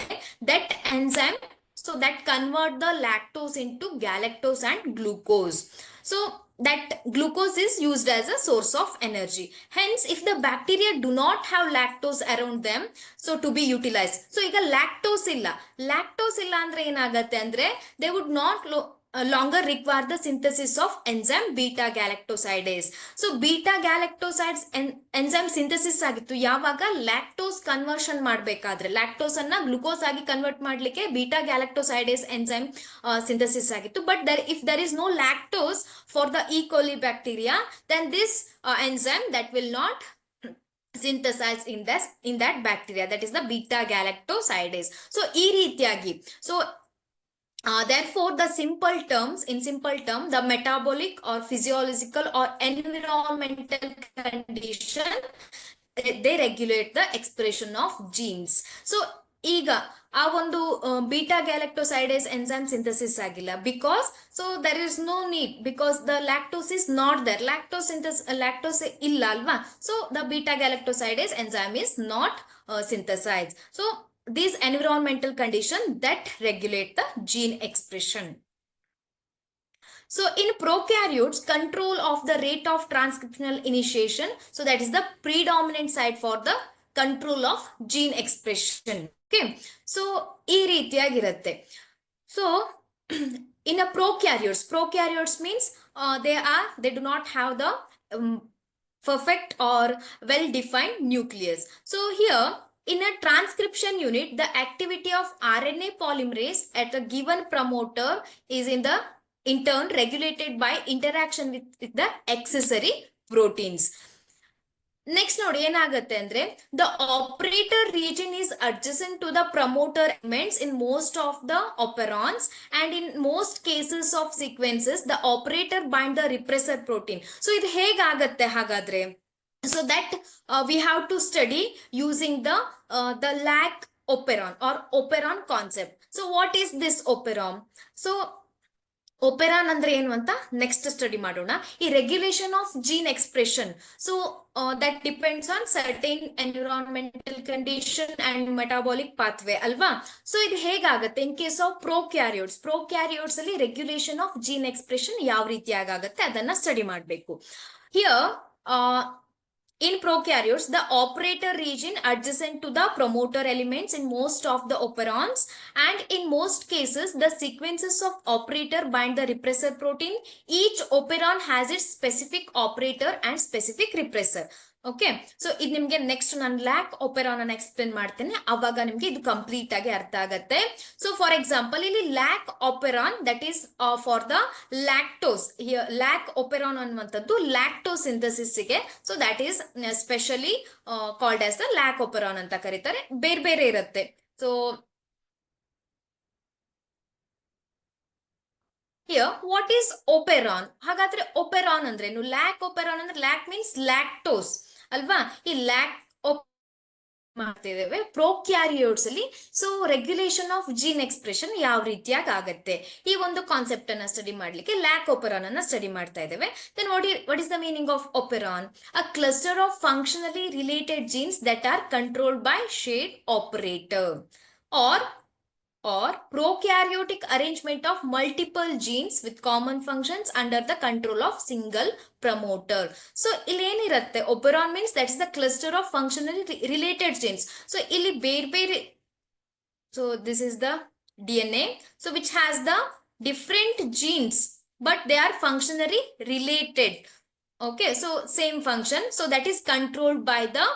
that enzyme, so that convert the lactose into galactose and glucose. So that glucose is used as a source of energy. Hence, if the bacteria do not have lactose around them, so to be utilized. So ಈಗ lactose ಇಲ್ಲ ಅಂದ್ರೆ ಏನಾಗತ್ತೆ ಅಂದ್ರೆ, they would not longer require the synthesis of enzyme beta galactosidase. So beta galactosides enzyme synthesis ಆಗಿತ್ತು ಯಾವಾಗ, lactose conversion ಮಾಡಬೇಕಾದ್ರೆ, lactose ಅನ್ನ glucose ಆಗಿ ಕನ್ವರ್ಟ್ ಮಾಡ್ಲಿಕ್ಕೆ ಬೀಟಾ ಗ್ಯಾಲಕ್ಟೋಸೈಡೇಸ್ ಎಂಜೈಮ್ ಸಿಂಥಸಿಸ್ ಆಗಿತ್ತು. But if there is no lactose for the E. coli bacteria, then this enzyme that will not synthesize in that bacteria, that is the beta galactosidase. So ಈ ರೀತಿಯಾಗಿ, so therefore, in simple term, the metabolic or physiological or environmental condition, they regulate the expression of genes. So ಈಗ ಆ ಒಂದು beta galactosidase enzyme synthesis ಆಗಿಲ್ಲ, because so there is no need, because the lactose is not there, lactose ಇಲ್ಲ ಅಲ್ವಾ. So the beta galactosidase enzyme is not synthesise. So these environmental conditions that regulate the gene expression. So in prokaryotes, control of the rate of transcriptional initiation, so that is the predominant side for the control of gene expression. Okay, so ee ರೀತಿಯಾಗಿರುತ್ತೆ. So in a prokaryotes means they do not have the perfect or well defined nucleus. So here in a transcription unit, the activity of RNA polymerase at a given promoter is in turn regulated by interaction with the accessory proteins. Next ನೋಡಿ ಏನಾಗುತ್ತೆ ಅಂದ್ರೆ, the operator region is adjacent to the promoter elements in most of the operons, and in most cases of sequences the operator bind the repressor protein. So ಇದು ಹೇಗಾಗತ್ತೆ ಹಾಗಾದ್ರೆ, so that we have to study using the lac operon or operon concept. So what is this operon? So operon ಅಂದ್ರೆ ಏನು ಅಂತ next study ಮಾಡೋಣ. ಈ regulation of gene expression, so that depends on certain environmental condition and metabolic pathway ಅಲ್ವಾ. So ಇದು ಹೇಗಾಗುತ್ತೆ in case of ಪ್ರೋಕ್ಯಾರಿಯೋಟ್ಸ್ ಅಲ್ಲಿ regulation of gene expression ಯಾವ ರೀತಿಯಾಗುತ್ತೆ ಅದನ್ನ ಸ್ಟಡಿ ಮಾಡಬೇಕು. Here in prokaryotes, the operator region adjacent to the promoter elements in most of the operons, and in most cases the sequences of operator bind the repressor protein. Each operon has its specific operator and specific repressor. Okay, so ಇದು ನಿಮ್ಗೆ next ನಾನು lac operon ಅನ್ನು explain ಮಾಡ್ತೇನೆ, ಅವಾಗ ನಿಮ್ಗೆ ಇದು complete ಆಗಿ ಅರ್ಥ ಆಗತ್ತೆ. ಸೊ ಫಾರ್ ಎಕ್ಸಾಂಪಲ್ ಇಲ್ಲಿ lac operon that is for the lactose, lac operon ಅನ್ನುವಂಥದ್ದು ಲ್ಯಾಕ್ಟೋಸ್ ಸಿಂಥಸಿಸ್ ಗೆ, so that is specially called as the lac operon ಅಂತ ಕರೀತಾರೆ. ಬೇರೆ ಬೇರೆ ಇರುತ್ತೆ. So what is operon? ಹಾಗಾದ್ರೆ ಒಪೆರಾನ್ ಅಂದ್ರೆ ಲ್ಯಾಕ್ ಒಪೆರಾನ್ ಅಂದ್ರೆ ಲ್ಯಾಕ್ ಮೀನ್ಸ್ ಲ್ಯಾಕ್ಟೋಸ್ ಅಲ್ವಾ. ಈ ಲ್ಯಾಕ್ ಮಾಡ್ತಿದ್ದೇವೆ ಪ್ರೋಕ್ಯಾರಿಯೋಟ್ಸ್ ಅಲ್ಲಿ. So regulation of gene expression ಯಾವ ರೀತಿಯಾಗಿ ಆಗತ್ತೆ, ಈ ಒಂದು ಕಾನ್ಸೆಪ್ಟ್ ಅನ್ನ ಸ್ಟಡಿ ಮಾಡ್ಲಿಕ್ಕೆ ಲ್ಯಾಕ್ ಒಪೆರಾನ್ ಅನ್ನ ಸ್ಟಡಿ ಮಾಡ್ತಾ ಇದ್ದೇವೆ. Then what is the meaning of operon? A cluster of functionally related genes that are controlled by shed operator, or or prokaryotic arrangement of multiple genes with common functions under the control of single promoter. So ಇಲ್ಲಿ ಏನಿರುತ್ತೆ, operon means that is the cluster of functionally related genes. So ಇಲ್ಲಿ ಬೇರೆ so this is the DNA, so which has the different genes but they are functionally related. Okay, so same function, so that is controlled by the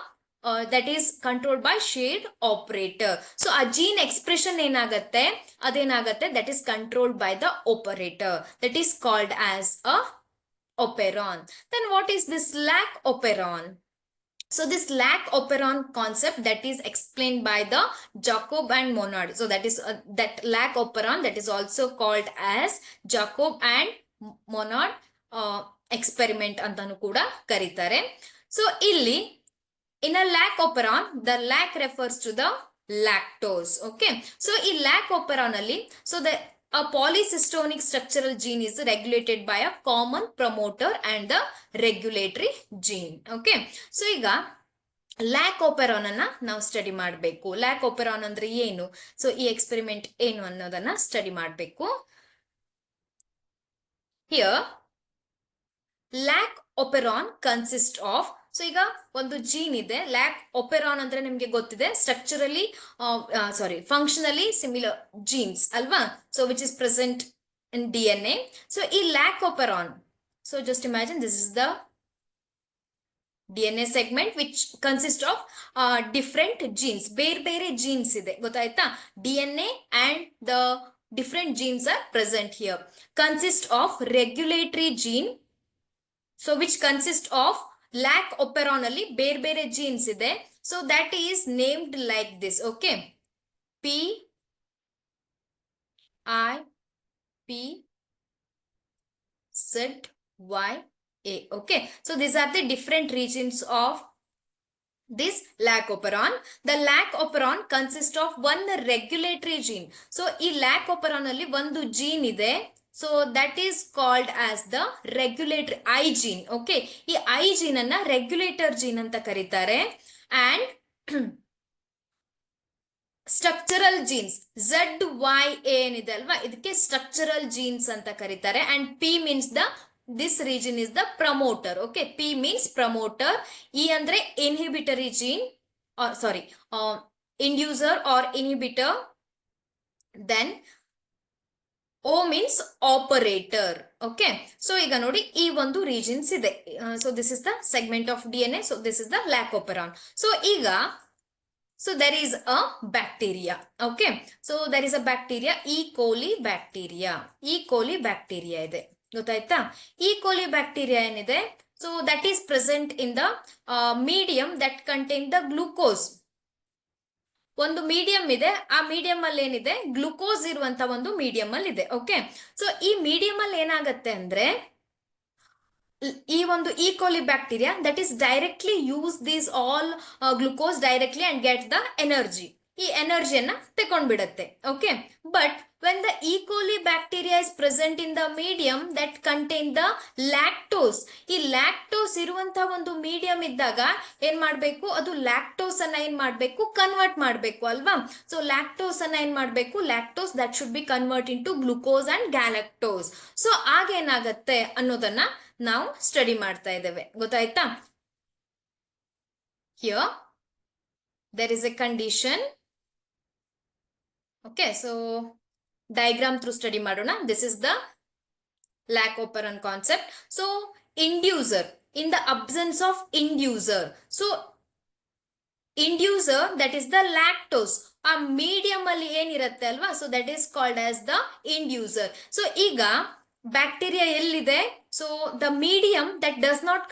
shared operator. So a gene expression ಏನಾಗತ್ತೆ, ಅದೇನಾಗತ್ತೆ, that is controlled by the operator, that is called as a operon. Then what is this lac operon? So this lac operon concept that is explained by the Jacob and Monod. So that is that lac operon, that is also called as Jacob and Monod experiment ಅಂತನೂ ಕೂಡ ಕರೀತಾರೆ. So ಇಲ್ಲಿ in a lac operon, the lac refers to the lactose. Okay, so in lac operon ಅಲ್ಲಿ, so the a polycystonic structural gene is regulated by a common promoter and the regulatory gene. Okay, so ಈಗ lac ಓಪೆರಾನ್ ಅನ್ನ ನಾವು study ಮಾಡಬೇಕು. Lac operon ಅಂದ್ರೆ ಏನು, so ಈ experiment ಏನು ಅನ್ನೋದನ್ನ ಸ್ಟಡಿ ಮಾಡಬೇಕು. Here lac operon consist of, so ಈಗ ಒಂದು ಜೀನ್ ಇದೆ, ಲ್ಯಾಕ್ ಓಪೆರಾನ್ ಅಂದ್ರೆ ನಿಮ್ಗೆ ಗೊತ್ತಿದೆ, ಸ್ಟ್ರಕ್ಚರಲಿ ಫಂಕ್ಷನಲಿ ಸಿಮಿಲರ್ ಜೀನ್ಸ್ ಅಲ್ವಾ, so which is present in DNA. So ಈ lac operon, so just imagine this is the DNA segment which consists of different genes. ಬೇರೆ genes ಇದೆ, ಗೊತ್ತಾಯ್ತಾ? DNA and the different genes are present here. Consist of regulatory gene, so which consist of lac operon ಅಲ್ಲಿ ಬೇರೆ genes ಇದೆ. So that is named like this. Okay, PIPZY. Okay, so these are the different regions of this lac operon. The lac operon consists of one regulatory gene. So ಈ lac operon ಅಲ್ಲಿ ಒಂದು gene ಇದೆ, so that is called as the regulatory I gene. Okay, ಈ I gene ಅನ್ನ regulator gene ಅಂತ ಕರೀತಾರೆ. And structural jeans ZYA ಏನಿದೆ ಅಲ್ವಾ, ಇದಕ್ಕೆ ಸ್ಟ್ರಕ್ಚರಲ್ ಜೀನ್ಸ್ ಅಂತ ಕರೀತಾರೆ. And P means this region is the promoter. Okay, P means promoter, E andre inhibitory gene, or sorry, inducer or inhibitor. Then O means operator. Okay, so iga nodi ee ಒಂದು regions ಇದೆ. So this is the segment of DNA, so this is the lac operon. So iga, so there is a bacteria. Okay, so there is a bacteria, E. coli bacteria ಇದೆ, ಗೊತ್ತಾಯ್ತಾ? ಈ coli bacteria ಏನಿದೆ, so that is present in the medium that contain the glucose. ಒಂದು medium ಇದೆ, ಆ medium ಅಲ್ಲಿ ಏನಿದೆ, glucose ಇರುವಂತ ಒಂದು ಮೀಡಿಯಂ ಅಲ್ಲಿ ಇದೆ. ಓಕೆ, ಸೊ ಈ ಮೀಡಿಯಂ ಅಲ್ಲಿ ಏನಾಗತ್ತೆ ಅಂದ್ರೆ, ಈ ಒಂದು E coli bacteria that is directly use these all glucose directly and get the energy, ಈ ಎನರ್ಜಿಯನ್ನ ತಕೊಂಡ್ಬಿಡತ್ತೆ. Okay, but when the E. coli bacteria is present in the medium that contain the lactose, ಈ lactose ಇರುವಂತಹ ಒಂದು medium ಇದ್ದಾಗ ಏನ್ ಮಾಡ್ಬೇಕು, ಅದು ಲ್ಯಾಕ್ಟೋಸ್ ಅನ್ನ ಏನ್ ಮಾಡ್ಬೇಕು, ಕನ್ವರ್ಟ್ ಮಾಡ್ಬೇಕು ಅಲ್ವಾ. ಸೊ ಲ್ಯಾಕ್ಟೋಸ್ ಅನ್ನ ಏನ್ ಮಾಡ್ಬೇಕು, lactose that should be convert into glucose and galactose. So ಆಗ ಏನಾಗತ್ತೆ ಅನ್ನೋದನ್ನ ನಾವು ಸ್ಟಡಿ ಮಾಡ್ತಾ ಇದ್ದೇವೆ, ಗೊತ್ತಾಯ್ತಾ? Here there is a condition. Okay, so diagram through study ಮಾಡೋಣ. This is the lac operon concept. So inducer, in the absence of inducer, so inducer that is the lactose, ಆ medium ಅಲ್ಲಿ ಏನಿರುತ್ತೆ ಅಲ್ವಾ, so that is called as the inducer. So ಈಗ bacteria ಎಲ್ಲಿದೆ, so the medium that does not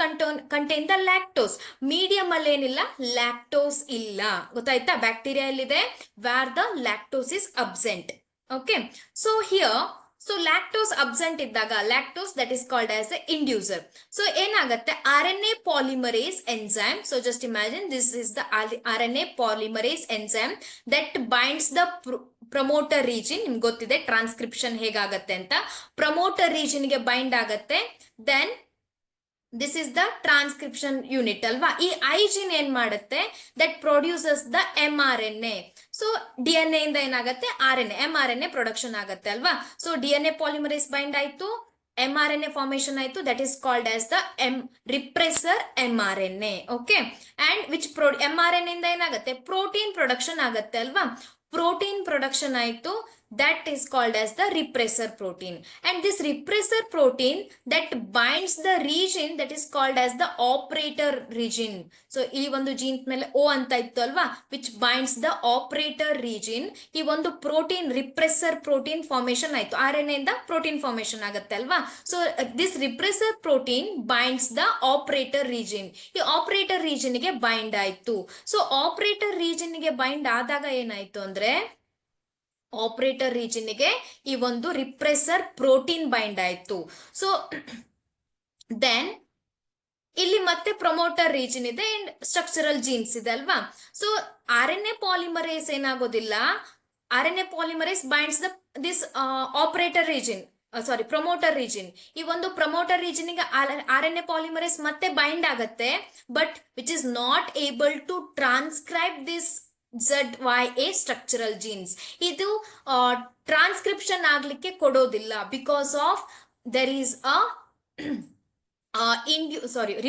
contain the lactose, medium ಅಲ್ಲಿ ಏನಿಲ್ಲ, lactose ಇಲ್ಲ, ಗೊತ್ತಾಯ್ತಾ? ಬ್ಯಾಕ್ಟೀರಿಯಾ ಎಲ್ಲಿದೆ, where the lactose is absent. Okay, so here, so lactose absent iddaga, lactose that is called as the inducer. So ಏನಾಗುತ್ತೆ, RNA polymerase enzyme. So just imagine this is the RNA polymerase enzyme that binds the promoter region. ನಿಮ್ಗೆ ಗೊತ್ತಿದೆ transcription ಹೇಗಾಗತ್ತೆ ಅಂತ, promoter region ಗೆ bind ಆಗತ್ತೆ. Then this is the transcription unit ಅಲ್ವಾ. ಈ I gene ಏನ್ ಮಾಡುತ್ತೆ, that produces the mRNA. So DNA ಇಂದ ಏನಾಗುತ್ತೆ mRNA ಪ್ರೊಡಕ್ಷನ್ ಆಗುತ್ತೆ ಅಲ್ವಾ. ಸೊ DNA ಪಾಲಿಮರೇಸ್ ಬೈಂಡ್ ಆಯ್ತು, mRNA ಫಾರ್ಮೇಶನ್ ಆಯ್ತು, that is called as the repressor mRNA. Okay, and which mRNA ಇಂದ ಏನಾಗುತ್ತೆ ಪ್ರೋಟೀನ್ ಪ್ರೊಡಕ್ಷನ್ ಆಗುತ್ತೆ ಅಲ್ವಾ. ಪ್ರೋಟೀನ್ ಪ್ರೊಡಕ್ಷನ್ ಆಯ್ತು, that is called as the repressor protein, and this repressor protein that binds the region that is called as the operator region. So ಇಲ್ಲಿ ಒಂದು gene ಮೇಲೆ O ಅಂತ ಇತ್ತು ಅಲ್ವಾ, which binds the operator region. ಈ ಒಂದು protein repressor protein formation ಆಯ್ತು, RNA ಇಂದ ಪ್ರೋಟೀನ್ ಫಾರ್ಮೇಶನ್ ಆಗುತ್ತೆ ಅಲ್ವಾ. So this repressor protein binds the operator region. ಈ ಆಪರೇಟರ್ ರೀಜನ್ ಗೆ ಬೈಂಡ್ ಆಯ್ತು. ಸೊ ಆಪರೇಟರ್ ರೀಜನ್ ಗೆ ಬೈಂಡ್ ಆದಾಗ ಏನಾಯ್ತು ಅಂದ್ರೆ ಆಪರೇಟರ್ ರೀಜನ್ ಗೆ ಈ ಒಂದು ರಿಪ್ರೆಸರ್ ಪ್ರೋಟೀನ್ ಬೈಂಡ್ ಆಯ್ತು. ಸೊ ದೆನ್ ಇಲ್ಲಿ ಮತ್ತೆ ಪ್ರಮೋಟರ್ ರೀಜನ್ ಇದೆ ಅಂಡ್ ಸ್ಟ್ರಕ್ಚರಲ್ ಜೀನ್ಸ್ ಇದೆ ಅಲ್ವಾ. ಸೊ RNA ಪಾಲಿಮರೇಸ್ ಏನಾಗೋದಿಲ್ಲ, RNA polymerase binds this operator region, sorry promoter region. ಈ ಒಂದು ಪ್ರಮೋಟರ್ ರೀಜನ್ ಗೆ RNA ಪಾಲಿಮರೇಸ್ ಮತ್ತೆ ಬೈಂಡ್ ಆಗತ್ತೆ, but which is not able to transcribe this ZYA structural genes. ಇದು transcription ಆಗ್ಲಿಕ್ಕೆ ಕೊಡೋದಿಲ್ಲ, because of there is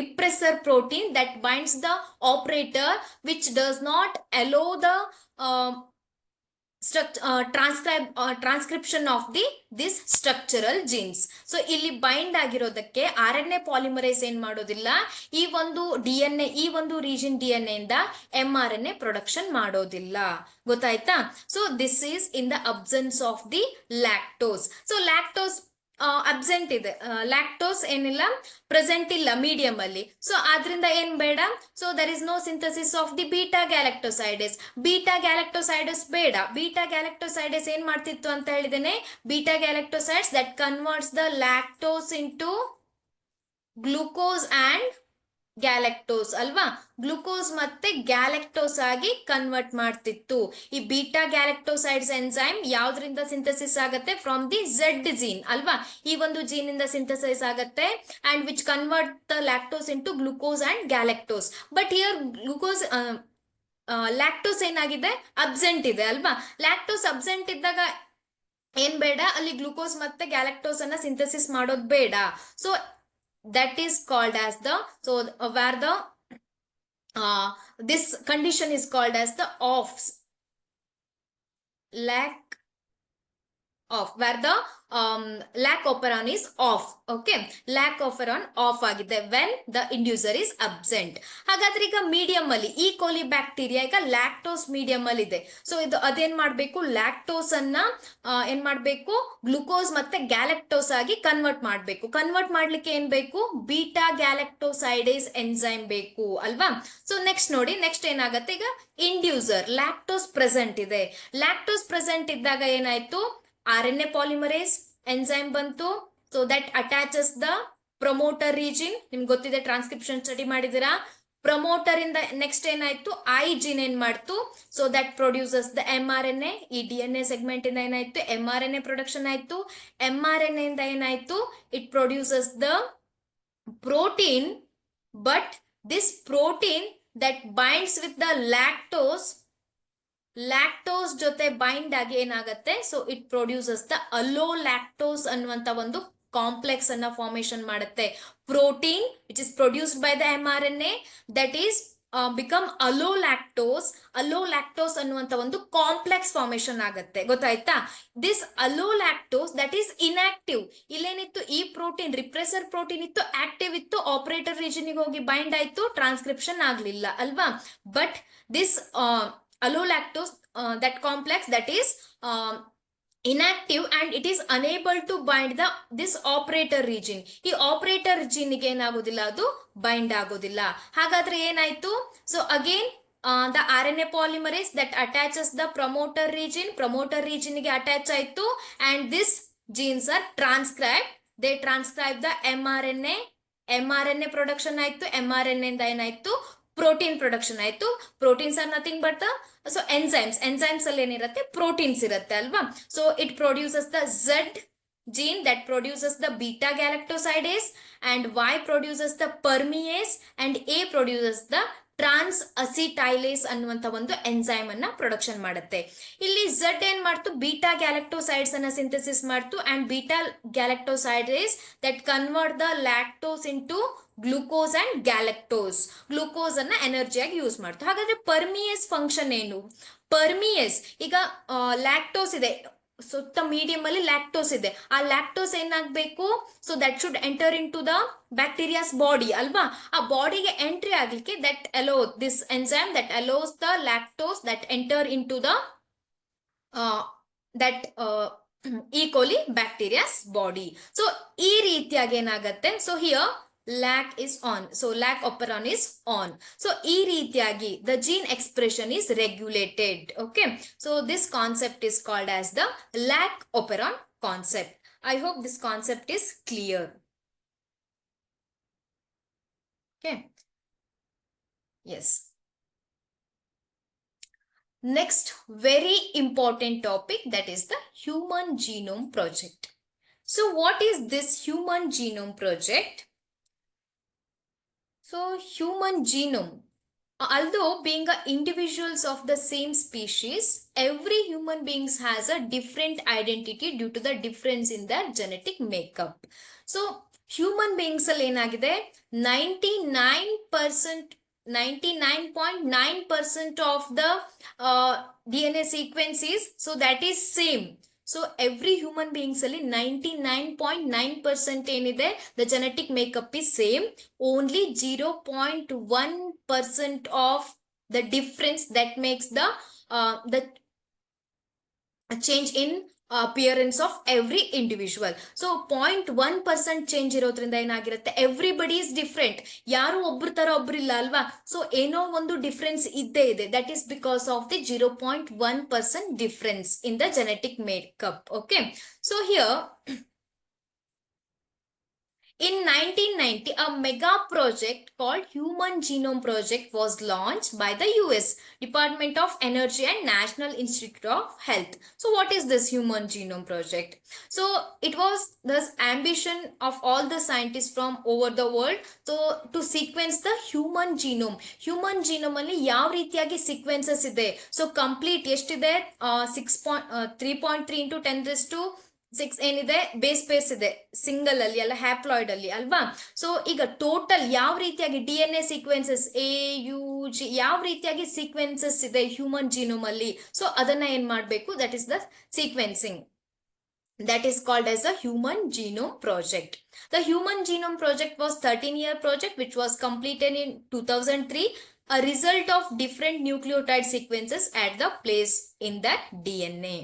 repressor protein that binds the operator, which does not allow the transcription of this structural genes. So ಇಲ್ಲಿ bind ಆಗಿರೋದಕ್ಕೆ RNA polymerase ಏನ್ ಮಾಡೋದಿಲ್ಲ, ಈ ಒಂದು DNA, ಈ ಒಂದು ರೀಜನ್ DNA ಇಂದ mRNA ಪ್ರೊಡಕ್ಷನ್ ಮಾಡೋದಿಲ್ಲ. ಗೊತ್ತಾಯ್ತಾ. So this is in the absence of the lactose. So lactose absent ಇದೆ, ಲ್ಯಾಕ್ಟೋಸ್ ಏನಿಲ್ಲ, ಪ್ರೆಸೆಂಟ್ ಇಲ್ಲ ಮೀಡಿಯಂ ಅಲ್ಲಿ. ಸೊ ಆದ್ರಿಂದ ಏನ್ ಬೇಡ, so there is no synthesis of the beta galactosidase. Beta galactosidase ಬೇಡ. ಬೀಟಾ ಗ್ಯಾಲಕ್ಟೋಸೈಡಸ್ ಏನ್ ಮಾಡ್ತಿತ್ತು ಅಂತ ಹೇಳಿದೇನೆ, beta galactosides that converts the lactose into glucose and galactose ಅಲ್ವಾ. ಗ್ಲೂಕೋಸ್ ಮತ್ತೆ ಗ್ಯಾಲಕ್ಟೋಸ್ ಆಗಿ ಕನ್ವರ್ಟ್ ಮಾಡ್ತಿತ್ತು. ಈ ಬೀಟಾ ಗ್ಯಾಲಕ್ಟೋಸೈಡ್ಸ್ ಎನ್ಸೈಮ್ ಯಾವ್ದ್ರಿಂದ ಸಿಂಥಸಿಸ್ ಆಗುತ್ತೆ, ಫ್ರಮ್ ದಿ Z ಜೀನ್ ಅಲ್ವಾ. ಈ ಒಂದು ಜೀನ್ ಇಂದ ಸಿಂಥಸೈಸ್ ಆಗುತ್ತೆ and which convert the lactose into glucose and galactose. But here glucose lactose ಏನಾಗಿದೆ, ಅಬ್ಸೆಂಟ್ ಇದೆ ಅಲ್ವಾ. ಲ್ಯಾಕ್ಟೋಸ್ ಅಬ್ಸೆಂಟ್ ಇದ್ದಾಗ ಏನ್ ಬೇಡ, ಅಲ್ಲಿ ಗ್ಲೂಕೋಸ್ ಮತ್ತೆ ಗ್ಯಾಲಕ್ಟೋಸ್ ಅನ್ನ ಸಿಂಥಸಿಸ್ ಮಾಡೋದು ಬೇಡ. So that is called as the, so where the this condition is called as the lack of, where the lac operon is off. Okay, lac operon off ಆಗಿದೆ when the inducer is absent. ಹಾಗಾದ್ರೆ ಈಗ medium ಅಲ್ಲಿ ಈ coli bacteria ಈಗ lactose medium ಅಲ್ಲಿ ಇದೆ. So ಇದು ಅದೇನ್ ಮಾಡ್ಬೇಕು, ಲ್ಯಾಕ್ಟೋಸ್ ಅನ್ನ ಏನ್ ಮಾಡ್ಬೇಕು, ಗ್ಲುಕೋಸ್ ಮತ್ತೆ ಗ್ಯಾಲಕ್ಟೋಸ್ ಆಗಿ ಕನ್ವರ್ಟ್ ಮಾಡ್ಬೇಕು. ಕನ್ವರ್ಟ್ ಮಾಡ್ಲಿಕ್ಕೆ ಏನ್ ಬೇಕು, ಬೀಟಾ ಗ್ಯಾಲಕ್ಟೋಸೈಡೇಸ್ ಎನ್ಸೈಮ್ ಬೇಕು ಅಲ್ವಾ. ಸೊ ನೆಕ್ಸ್ಟ್ ನೋಡಿ, ನೆಕ್ಸ್ಟ್ ಏನಾಗುತ್ತೆ, ಈಗ ಇಂಡ್ಯೂಸರ್ ಲ್ಯಾಕ್ಟೋಸ್ ಪ್ರೆಸೆಂಟ್ ಇದೆ. ಲ್ಯಾಕ್ಟೋಸ್ ಪ್ರೆಸೆಂಟ್ ಇದ್ದಾಗ ಏನಾಯ್ತು, RNA ಪಾಲಿಮರೇಸ್ ಎನ್ಸೈಮ್ ಬಂತು. So that attaches the promoter region. ನಿಮ್ಗೆ ಗೊತ್ತಿದೆ, ಟ್ರಾನ್ಸ್ಕ್ರಿಪ್ಷನ್ ಸ್ಟಡಿ ಮಾಡಿದಿರಾ. ಪ್ರಮೋಟರ್ ಇಂದ ನೆಕ್ಸ್ಟ್ ಏನಾಯ್ತು, I ಜೀನ್ ಏನ್ ಮಾಡ್ತು, so that produces the mRNA. ಈ DNA ಸೆಗ್ಮೆಂಟ್ ಇಂದ ಏನಾಯ್ತು, mRNA ಪ್ರೊಡಕ್ಷನ್ ಆಯ್ತು. mRNA ಇಂದ ಏನಾಯ್ತು, it produces the protein. But this protein that binds with the lactose ಜೊತೆ ಬೈಂಡ್ ಆಗಿ ಏನಾಗುತ್ತೆ, so it produces the allolactose ಅನ್ನುವಂತ ಒಂದು ಕಾಂಪ್ಲೆಕ್ಸ್ ಅನ್ನ ಫಾರ್ಮೇಶನ್ ಮಾಡುತ್ತೆ. Protein which is produced by the mRNA that is become allolactose. Allolactose ಅನ್ನುವಂತ ಒಂದು complex formation ಆಗುತ್ತೆ. ಗೊತ್ತಾಯ್ತಾ. This allolactose that is inactive. ಇಲ್ಲೇನಿತ್ತು, ಈ ಪ್ರೋಟೀನ್ ರಿಪ್ರೆಸರ್ ಪ್ರೋಟೀನ್ ಇತ್ತು, ಆಕ್ಟಿವ್ ಇತ್ತು, ಆಪರೇಟರ್ ರೀಜನ್ ಗೆ ಹೋಗಿ ಬೈಂಡ್ ಆಯ್ತು, ಟ್ರಾನ್ಸ್ಕ್ರಿಪ್ಷನ್ ಆಗ್ಲಿಲ್ಲ ಅಲ್ವಾ. But this allolactose, that complex that is inactive and it is unable to bind this operator region. ಈ ಆಪರೇಟರ್ region ಗೆ ಏನಾಗೋದಿಲ್ಲ, ಅದು ಬೈಂಡ್ ಆಗೋದಿಲ್ಲ. ಹಾಗಾದ್ರೆ ಏನಾಯ್ತು, so again the RNA polymerase that attaches the promoter region ಗೆ ಅಟ್ಯಾಚ್ ಆಯ್ತು and this genes are transcribed. They transcribe the mRNA production ಆಯ್ತು. mRNA ಇಂದ ಏನಾಯ್ತು, ಪ್ರೋಟೀನ್ ಪ್ರೊಡಕ್ಷನ್ ಆಯ್ತು. Proteins are nothing but so enzymes ಅಲ್ಲಿ ಏನಿರುತ್ತೆ, ಪ್ರೋಟೀನ್ಸ್ ಇರುತ್ತೆ ಅಲ್ವಾ. So it produces the Z gene that produces the beta galactosidase and Y produces the permease and A produces the ಟ್ರಾನ್ಸ್ ಅಸಿಟೈಲೇಸ್ ಅನ್ನುವಂತ ಒಂದು ಎನ್ಸೈಮ್ ಅನ್ನ ಪ್ರೊಡಕ್ಷನ್ ಮಾಡುತ್ತೆ. ಇಲ್ಲಿ ಝಡ್ ಏನ್ ಮಾಡ್ತು, ಬೀಟಾ ಗ್ಯಾಲಕ್ಟೋಸೈಡ್ಸ್ ಅನ್ನ ಸಿಂಥಸಿಸ್ ಮಾಡ್ತು and beta galactosides that convert the lactose into glucose and galactose. Glucose ಅನ್ನ ಎನರ್ಜಿಯಾಗಿ ಯೂಸ್ ಮಾಡ್ತು. ಹಾಗಾದ್ರೆ ಪರ್ಮಿಯಸ್ ಫಂಕ್ಷನ್ ಏನು? ಪರ್ಮಿಯಸ್, ಈಗ ಲ್ಯಾಕ್ಟೋಸ್ ಇದೆ, ಸುತ್ತ ಮೀಡಿಯಂ ಅಲ್ಲಿ ಲ್ಯಾಕ್ಟೋಸ್ ಇದೆ, ಆ ಲ್ಯಾಕ್ಟೋಸ್ ಏನಾಗಬೇಕು, so that should enter into the bacteria's body ಅಲ್ವಾ. ಆ ಬಾಡಿಗೆ ಎಂಟ್ರಿ ಆಗ್ಲಿಕ್ಕೆ that allow this enzyme that allows the lactose that enter into the that E coli bacteria's body. So ಈ ರೀತಿಯಾಗಿ ಏನಾಗತ್ತೆ, so here lac is on, so lac operon is on. So ee ರೀತಿಯಾಗಿ the gene expression is regulated. Okay, so this concept is called as the lac operon concept. I hope this concept is clear. Okay, yes. Next very important topic, that is the Human Genome Project. So what is this Human Genome Project? So human genome, although being individuals of the same species, every human being has a different identity due to the difference in their genetic makeup. So human beings ಅಲ್ಲಿ ಏನಾಗಿದೆ, 99.9% of the DNA sequence is, so that is same. So every human beings ಅಲ್ಲಿ 99.9% ಏನಿದೆ, the genetic makeup is same. Only 0.1% of the difference that makes the change in appearance of every individual. So 0.1% change ಇರೋದ್ರಿಂದ ಏನಾಗಿರುತ್ತೆ, everybody is different, ಯಾರು ಒಬ್ರು ತರ ಒಬ್ರು ಇಲ್ಲ ಅಲ್ವಾ. ಸೊ ಏನೋ ಒಂದು ಡಿಫ್ರೆನ್ಸ್ ಇದ್ದೇ ಇದೆ, that is because of the 0.1% difference in the genetic makeup. Okay, so here in 1990, a mega project called Human Genome Project was launched by the US Department of Energy and National Institute of Health. So what is this Human Genome Project? So it was the ambition of all the scientists from over the world to sequence the human genome. Human genome ಅಲ್ಲಿ ಯಾವ ರೀತಿಯಾಗಿ sequences ಇದೆ, so complete ಎಷ್ಟಿದೆ, 3.3 into 10⁶ ಏನಿದೆ, base pairs ಇದೆ single ಅಲ್ಲಿ ಅಲ್ಲ, haploid ಅಲ್ಲಿ ಅಲ್ವಾ. ಸೊ ಈಗ ಟೋಟಲ್ ಯಾವ ರೀತಿಯಾಗಿ DNA ಸೀಕ್ವೆನ್ಸಸ್ AUG ಯಾವ ರೀತಿಯಾಗಿ ಸೀಕ್ವೆನ್ಸಸ್ ಇದೆ ಹ್ಯೂಮನ್ ಜೀನೋಮ್ ಅಲ್ಲಿ, ಸೊ ಅದನ್ನ ಏನ್ ಮಾಡ್ಬೇಕು, that is the sequencing. That is called as the Human Genome Project. The Human Genome Project was 13-year project which was completed in 2003, a result of different nucleotide sequences at the place in that DNA.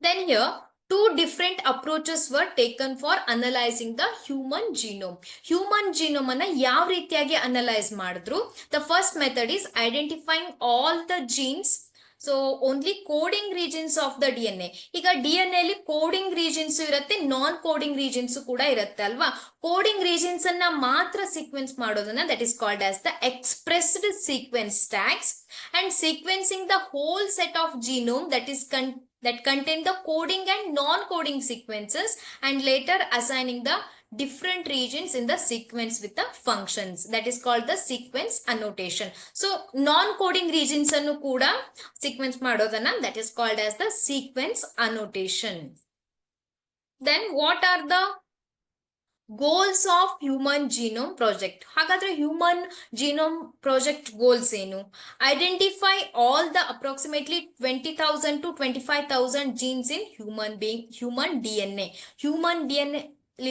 Then here, two different approaches were taken for analyzing the human genome. Human genome ಅನ್ನ ಯಾವ ರೀತಿಯಾಗಿ analyse ಮಾಡಿದ್ರು? The first method is identifying all the genes. So only coding regions of the DNA. ಈಗ DNA ಅಲ್ಲಿ coding regions ಇರುತ್ತೆ, ನಾನ್ coding regions ಕೂಡ ಇರುತ್ತೆ ಅಲ್ವಾ. ಕೋಡಿಂಗ್ ರೀಜನ್ಸ್ ಅನ್ನ ಮಾತ್ರ ಸೀಕ್ವೆನ್ಸ್ ಮಾಡೋದನ್ನ that is called as the expressed sequence tags, and sequencing the whole set of genome that contain the coding and non-coding sequences, and later assigning the different regions in the sequence with the functions, that is called the sequence annotation. So non-coding regions annu kuda sequence madodana that is called as the sequence annotation. Then what are the goals of Human Genome Project? ಹಾಗಾದ್ರೆ Human Genome Project goals ಏನು? Identify all the approximately 20,000 to 25,000 genes in human DNA. Human DNA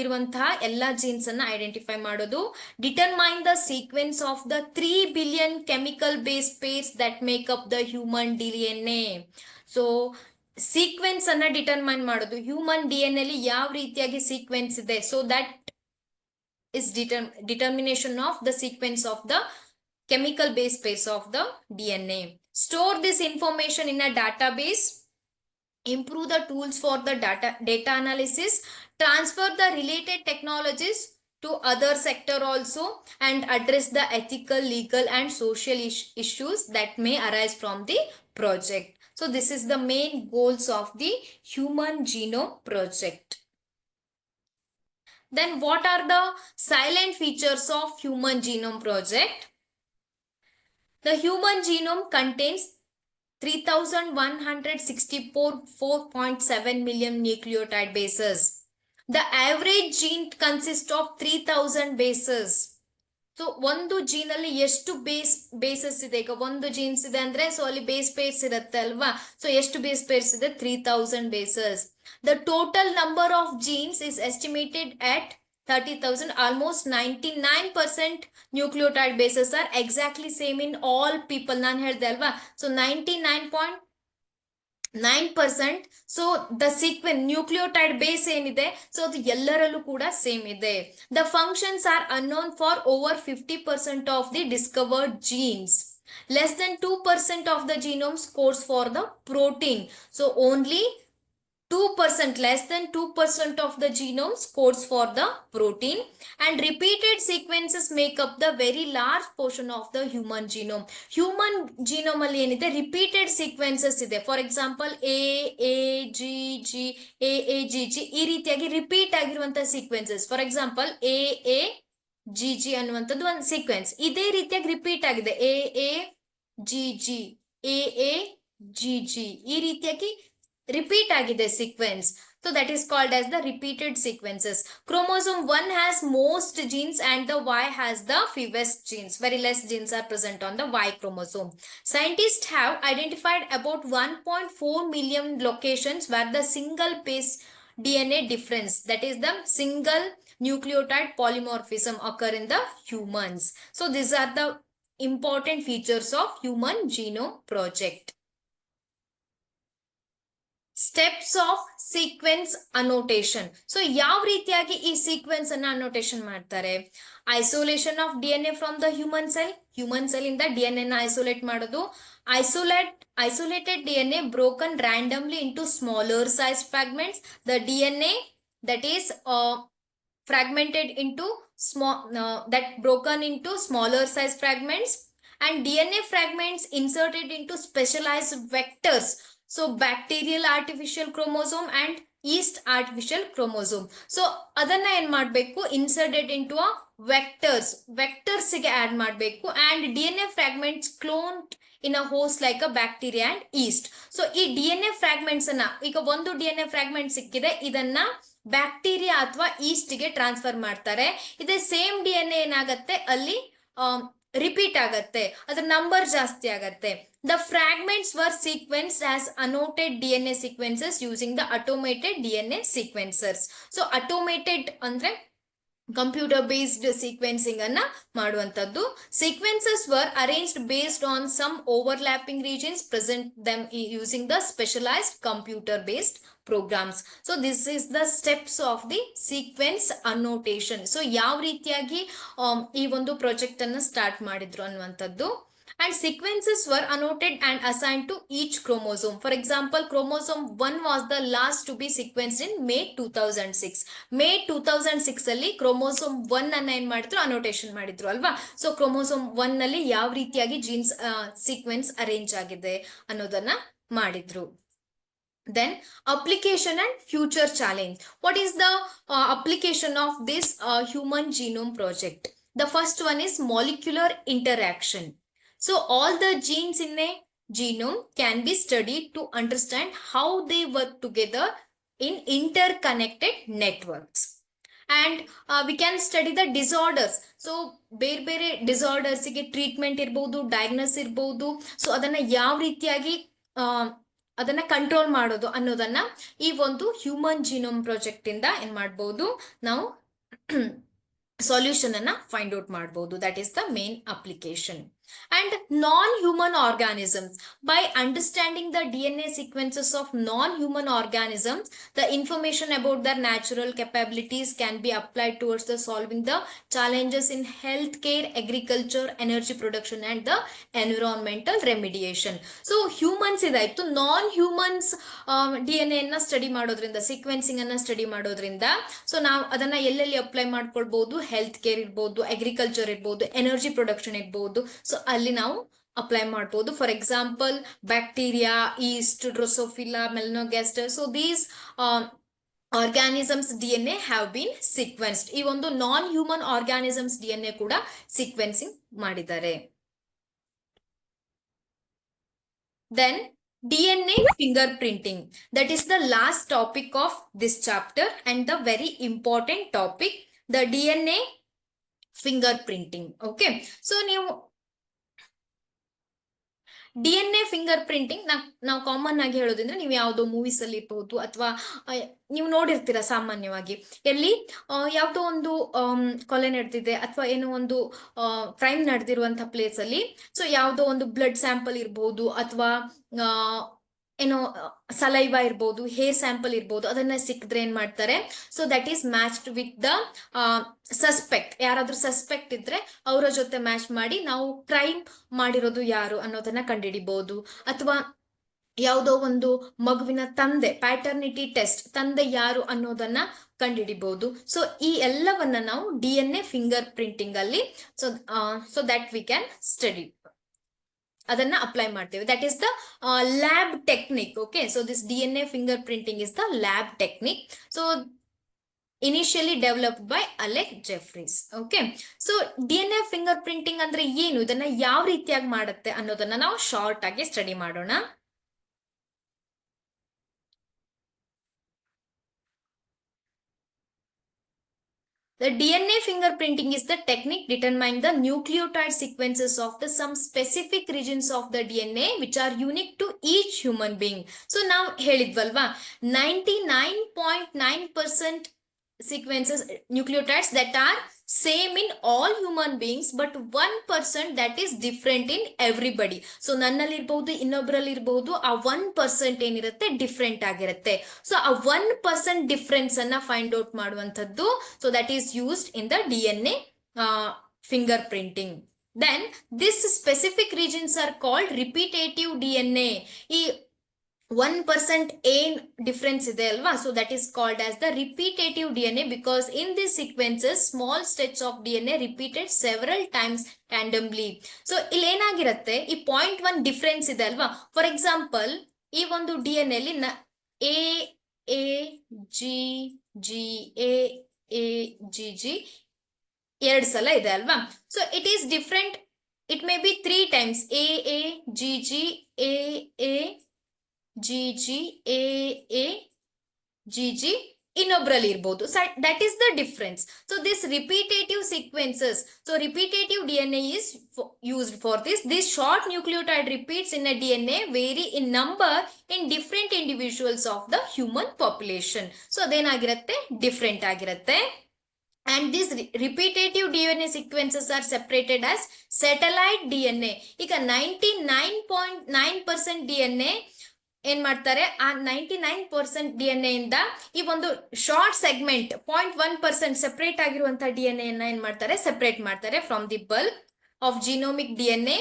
ಇರುವಂತಹ ಎಲ್ಲಾ jeans ಅನ್ನ identify ಮಾಡೋದು. Determine the sequence of the 3 billion chemical base pairs that make up the human DNA. So sequence ಅನ್ನ determine ಮಾಡೋದು, human DNA ಅಲ್ಲಿ ಯಾವ ರೀತಿಯಾಗಿ sequence ಇದೆ, so that is determination of the sequence of the chemical base pairs of the DNA. Store this information in a database, improve the tools for the data analysis, transfer the related technologies to other sector also, and address the ethical, legal and social issues that may arise from the project. So this is the main goals of the Human Genome Project. Then what are the silent features of Human Genome Project? The human genome contains 3,164.4.7 million nucleotide bases. The average gene consists of 3,000 bases. So ಒಂದು gene ಅಲ್ಲಿ ಎಷ್ಟು basis ಇದೆ? ಈಗ ಒಂದು jeans ಇದೆ ಅಂದ್ರೆ so ಅಲ್ಲಿ base pairs ಇರುತ್ತೆ ಅಲ್ವಾ? ಸೊ ಎಷ್ಟು ಬೇಸ್ ಪೇರ್ಸ್ ಇದೆ? 3,000 basis. The total number of jeans is estimated at 30,000. Almost 99% nucleotide bases are exactly same in all people. ನಾನು ಹೇಳ್ದೆ ಅಲ್ವಾ? So 99.9%. So the sequence nucleotide base ಏನಿದೆ ಸೊ ಅದು ಎಲ್ಲರಲ್ಲೂ ಕೂಡ ಸೇಮ್ ಇದೆ. The functions are unknown for over 50% of the discovered genes. Less than 2% of the genome codes for the protein. So only 2%, less than 2% of the genome codes for the protein, and repeated sequences make up the very large portion of the human genome. Human genome ಅಲ್ಲಿ ಏನಿದೆ repeated sequences ಇದೆ. For example, AAGG, AAGG ಈ ರೀತಿಯಾಗಿ repeat ಆಗಿರುವಂತ sequences. For example AAGG ಅನ್ನುವಂಥದ್ದು ಒಂದು sequence ಇದೇ ರೀತಿಯಾಗಿ ರಿಪೀಟ್ ಆಗಿದೆ. AAGG, AAGG ಈ ರೀತಿಯಾಗಿ repeat agide sequence. So that is called as the repeated sequences. Chromosome 1 has most genes and the Y has the fewest genes. Very less genes are present on the Y chromosome. Scientists have identified about 1.4 million locations where the single base DNA difference, that is the single nucleotide polymorphism, occur in the humans. So these are the important features of Human Genome Project. Steps of sequence annotation. So ಯಾವ ರೀತಿಯಾಗಿ ಈ sequence ಅನ್ನ annotation ಮಾಡ್ತಾರೆ? Isolation of DNA from the human cell ಇಂದ DNA ನ isolate ಮಾಡೋದು. Isolated DNA broken randomly into smaller size fragments. The DNA that is fragmented into that broken into smaller size fragments, and DNA fragments inserted into specialized vectors. So bacterial artificial chromosome and yeast artificial chromosome. So adanna en ಮಾಡಬೇಕು? Inserted into a vectors ಗೆ add ಮಾಡಬೇಕು, and DNA fragments cloned in a host like a bacteria and yeast. So ಈ DNA fragments ಅನ್ನ, ಈಗ ಒಂದು DNA fragment ಸಿಕ್ಕಿದೆ, ಇದನ್ನ bacteria ಅಥವಾ ಈಸ್ಟ್ ಗೆ ಟ್ರಾನ್ಸ್ಫರ್ ಮಾಡ್ತಾರೆ. ಇದೇ ಸೇಮ್ DNA ಏನಾಗತ್ತೆ ಅಲ್ಲಿ ರಿಪೀಟ್ ಆಗತ್ತೆ, ಅದ್ರ ನಂಬರ್ ಜಾಸ್ತಿ ಆಗತ್ತೆ. The fragments were sequenced as annotated DNA sequences using the automated DNA sequencers. So automated ಅಂದ್ರೆ ಕಂಪ್ಯೂಟರ್ ಬೇಸ್ಡ್ ಸೀಕ್ವೆನ್ಸಿಂಗ್ ಅನ್ನ ಮಾಡುವಂತದ್ದು. Sequences were arranged based on some overlapping regions, present them using the specialised computer based programs. So this is the steps of the sequence annotation. So ಯಾವ ರೀತಿಯಾಗಿ ಈ ಒಂದು project ಅನ್ನ start ಮಾಡಿದ್ರು ಅನ್ನುವಂಥದ್ದು. And sequences were annotated and assigned to each chromosome. For example, chromosome 1 was the last to be sequenced in May 2006. May 2006 ಅಲ್ಲಿ chromosome 1 ಅನ್ನ ಏನ್ ಮಾಡಿದ್ರು? ಅನ್ನೋಟೇಷನ್ ಮಾಡಿದ್ರು ಅಲ್ವಾ? ಸೊ chromosome 1 ನಲ್ಲಿ ಯಾವ ರೀತಿಯಾಗಿ ಜೀನ್ಸ್ ಸೀಕ್ವೆನ್ಸ್ ಅರೇಂಜ್ ಆಗಿದೆ ಅನ್ನೋದನ್ನ ಮಾಡಿದ್ರು. Then application and future challenge. What is the application of this Human Genome Project? The first one is molecular interaction. So all the genes in a genome can be studied to understand how they work together in interconnected networks. And we can study the disorders. So ಬೇರೆ disorders ಗೆ treatment ಇರಬಹುದು, diagnose ಇರಬಹುದು. So ಅದನ್ನ ಯಾವ ರೀತಿಯಾಗಿ ಅದನ್ನ control ಮಾಡೋದು ಅನ್ನೋದನ್ನ ಈ ಒಂದು ಹ್ಯೂಮನ್ ಜೀನೋಮ್ ಪ್ರಾಜೆಕ್ಟ್ ಇಂದ ಏನ್ ಮಾಡಬಹುದು? ನಾವು ಸೊಲ್ಯೂಷನ್ ಅನ್ನ ಫೈಂಡ್ ಔಟ್ ಮಾಡಬಹುದು. That is the main application. And non-human organisms. By understanding the DNA sequences of non-human organisms, the information about their natural capabilities can be applied towards the solving the challenges in healthcare, agriculture, energy production, and the environmental remediation. So humans idaಯ್ತು. Non-humans DNA ಅನ್ನ study ಮಾಡೋದ್ರಿಂದ, sequencing ಅನ್ನ study ಮಾಡೋದ್ರಿಂದ so ನಾವು ಅದನ್ನ ಎಲ್ಲೆಲ್ಲಿ apply ಮಾಡ್ಕೊಳ್ಬಹುದು? Health care ಇರ್ಬೋದು, ಅಗ್ರಿಕಲ್ಚರ್ ಇರ್ಬೋದು, ಎನರ್ಜಿ ಪ್ರೊಡಕ್ಷನ್ ಇರ್ಬೋದು. ಸೊ ಅಲ್ಲಿ ನಾವು ಅಪ್ಲೈ ಮಾಡಬಹುದು. For example bacteria, yeast, Drosophila, melanogaster. So these organisms DNA have been sequenced. ಈ ಒಂದು ನಾನ್ ಹ್ಯೂಮನ್ ಆರ್ಗ್ಯಾನಿಸಮ್ಸ್ DNA ಕೂಡ ಸೀಕ್ವೆನ್ಸಿಂಗ್ ಮಾಡಿದ್ದಾರೆ. Then DNA fingerprinting, that is the last topic of this chapter and the very important topic, the DNA fingerprinting. Okay, so ನೀವು DNA finger printing ನಾವು common ಆಗಿ ಹೇಳೋದಂದ್ರೆ ನೀವು ಯಾವುದೋ ಮೂವೀಸ್ ಅಲ್ಲಿ ಇರ್ಬಹುದು ಅಥವಾ ನೀವು ನೋಡಿರ್ತೀರ ಸಾಮಾನ್ಯವಾಗಿ ಎಲ್ಲಿ ಯಾವುದೋ ಒಂದು ಕೊಲೆ ನಡೆದಿದೆ ಅಥವಾ ಏನೋ ಒಂದು ಕ್ರೈಮ್ ನಡೆದಿರುವಂತಹ ಪ್ಲೇಸ್ ಅಲ್ಲಿ ಸೊ ಯಾವುದೋ ಒಂದು ಬ್ಲಡ್ ಸ್ಯಾಂಪಲ್ ಇರ್ಬಹುದು ಅಥವಾ ಏನೋ ಸಲೈವಾ ಇರ್ಬೋದು, ಹೇರ್ ಸ್ಯಾಂಪಲ್ ಇರ್ಬೋದು, ಅದನ್ನ ಸಿಕ್ಕಿದ್ರೆ ಏನ್ ಮಾಡ್ತಾರೆ, so that is matched with the suspect. ಯಾರಾದ್ರೂ ಸಸ್ಪೆಕ್ಟ್ ಇದ್ರೆ ಅವರ ಜೊತೆ ಮ್ಯಾಚ್ ಮಾಡಿ ನಾವು ಕ್ರೈಮ್ ಮಾಡಿರೋದು ಯಾರು ಅನ್ನೋದನ್ನ ಕಂಡುಹಿಡಿಬಹುದು. ಅಥವಾ ಯಾವುದೋ ಒಂದು ಮಗುವಿನ ತಂದೆ, ಪ್ಯಾಟರ್ನಿಟಿ ಟೆಸ್ಟ್, ತಂದೆ ಯಾರು ಅನ್ನೋದನ್ನ ಕಂಡುಹಿಡಿಬಹುದು. ಸೊ ಈ ಎಲ್ಲವನ್ನ ನಾವು DNA ಫಿಂಗರ್ ಪ್ರಿಂಟಿಂಗ್ ಅಲ್ಲಿ so that we can study, ಅದನ್ನ ಅಪ್ಲೈ ಮಾಡ್ತೇವೆ. That is the lab technique. Okay, so this DNA finger printing is the lab technique. So initially developed by Alec Jeffreys. Okay, so DNA finger printing ಅಂದ್ರೆ ಏನು, ಇದನ್ನ ಯಾವ ರೀತಿಯಾಗಿ ಮಾಡುತ್ತೆ ಅನ್ನೋದನ್ನ ನಾವು ಶಾರ್ಟ್ ಆಗಿ ಸ್ಟಡಿ ಮಾಡೋಣ. The DNA fingerprinting is the technique determining the nucleotide sequences of the some specific regions of the DNA which are unique to each human being. So now ಹೇಳಿದ್ವಲ್ವಾ 99.9% sequences, nucleotides that are same in all human beings, but 1% that is different in everybody. So ನನ್ನಲ್ಲಿ ಇರಬಹುದು, ಇನ್ನೊಬ್ಬರಲ್ಲಿ ಇರಬಹುದು, ಆ 1% ಏನಿರುತ್ತೆ different ಆಗಿರುತ್ತೆ. So ಆ 1% difference ಅನ್ನ find out ಮಾಡುವಂತದ್ದು, so that is used in the DNA finger printing. Then this specific regions are called repetitive DNA. ಈ 1% ಏನ್ ಡಿಫ್ರೆನ್ಸ್ ಇದೆ ಅಲ್ವಾ, so that is called as the repetitive DNA because in these sequences small sets of DNA repeated several times randomly. So ಇಲ್ಲಿ ಏನಾಗಿರುತ್ತೆ, ಈ 0.1 difference ಇದೆ ಅಲ್ವಾ. For example ಈ ಒಂದು DNA ಅಲ್ಲಿ AAGG ಎರಡು ಸಲ ಇದೆ ಅಲ್ವಾ. So it is different, it may be 3 times AAGG ಇನ್ನೊಬ್ರಲ್ಲಿ ಇರ್ಬೋದು. So that is the difference. So this repetitive sequences, so repetitive DNA is used for this. This short nucleotide repeats in a DNA vary in number in different individuals of the human population. So ಅದೇನಾಗಿರುತ್ತೆ, different ಆಗಿರುತ್ತೆ. And these repetitive DNA sequences are separated as satellite DNA. ಈಗ 99.9% DNA ಏನ್ ಮಾಡ್ತಾರೆ, ಆ 99% DNA ಇಂದ ಈ ಒಂದು short segment 0.1% separate ಆಗಿರುವಂತಹ DNA ಅನ್ನ ಏನ್ ಮಾಡ್ತಾರೆ, ಸೆಪರೇಟ್ ಮಾಡ್ತಾರೆ from the bulk of genomic DNA,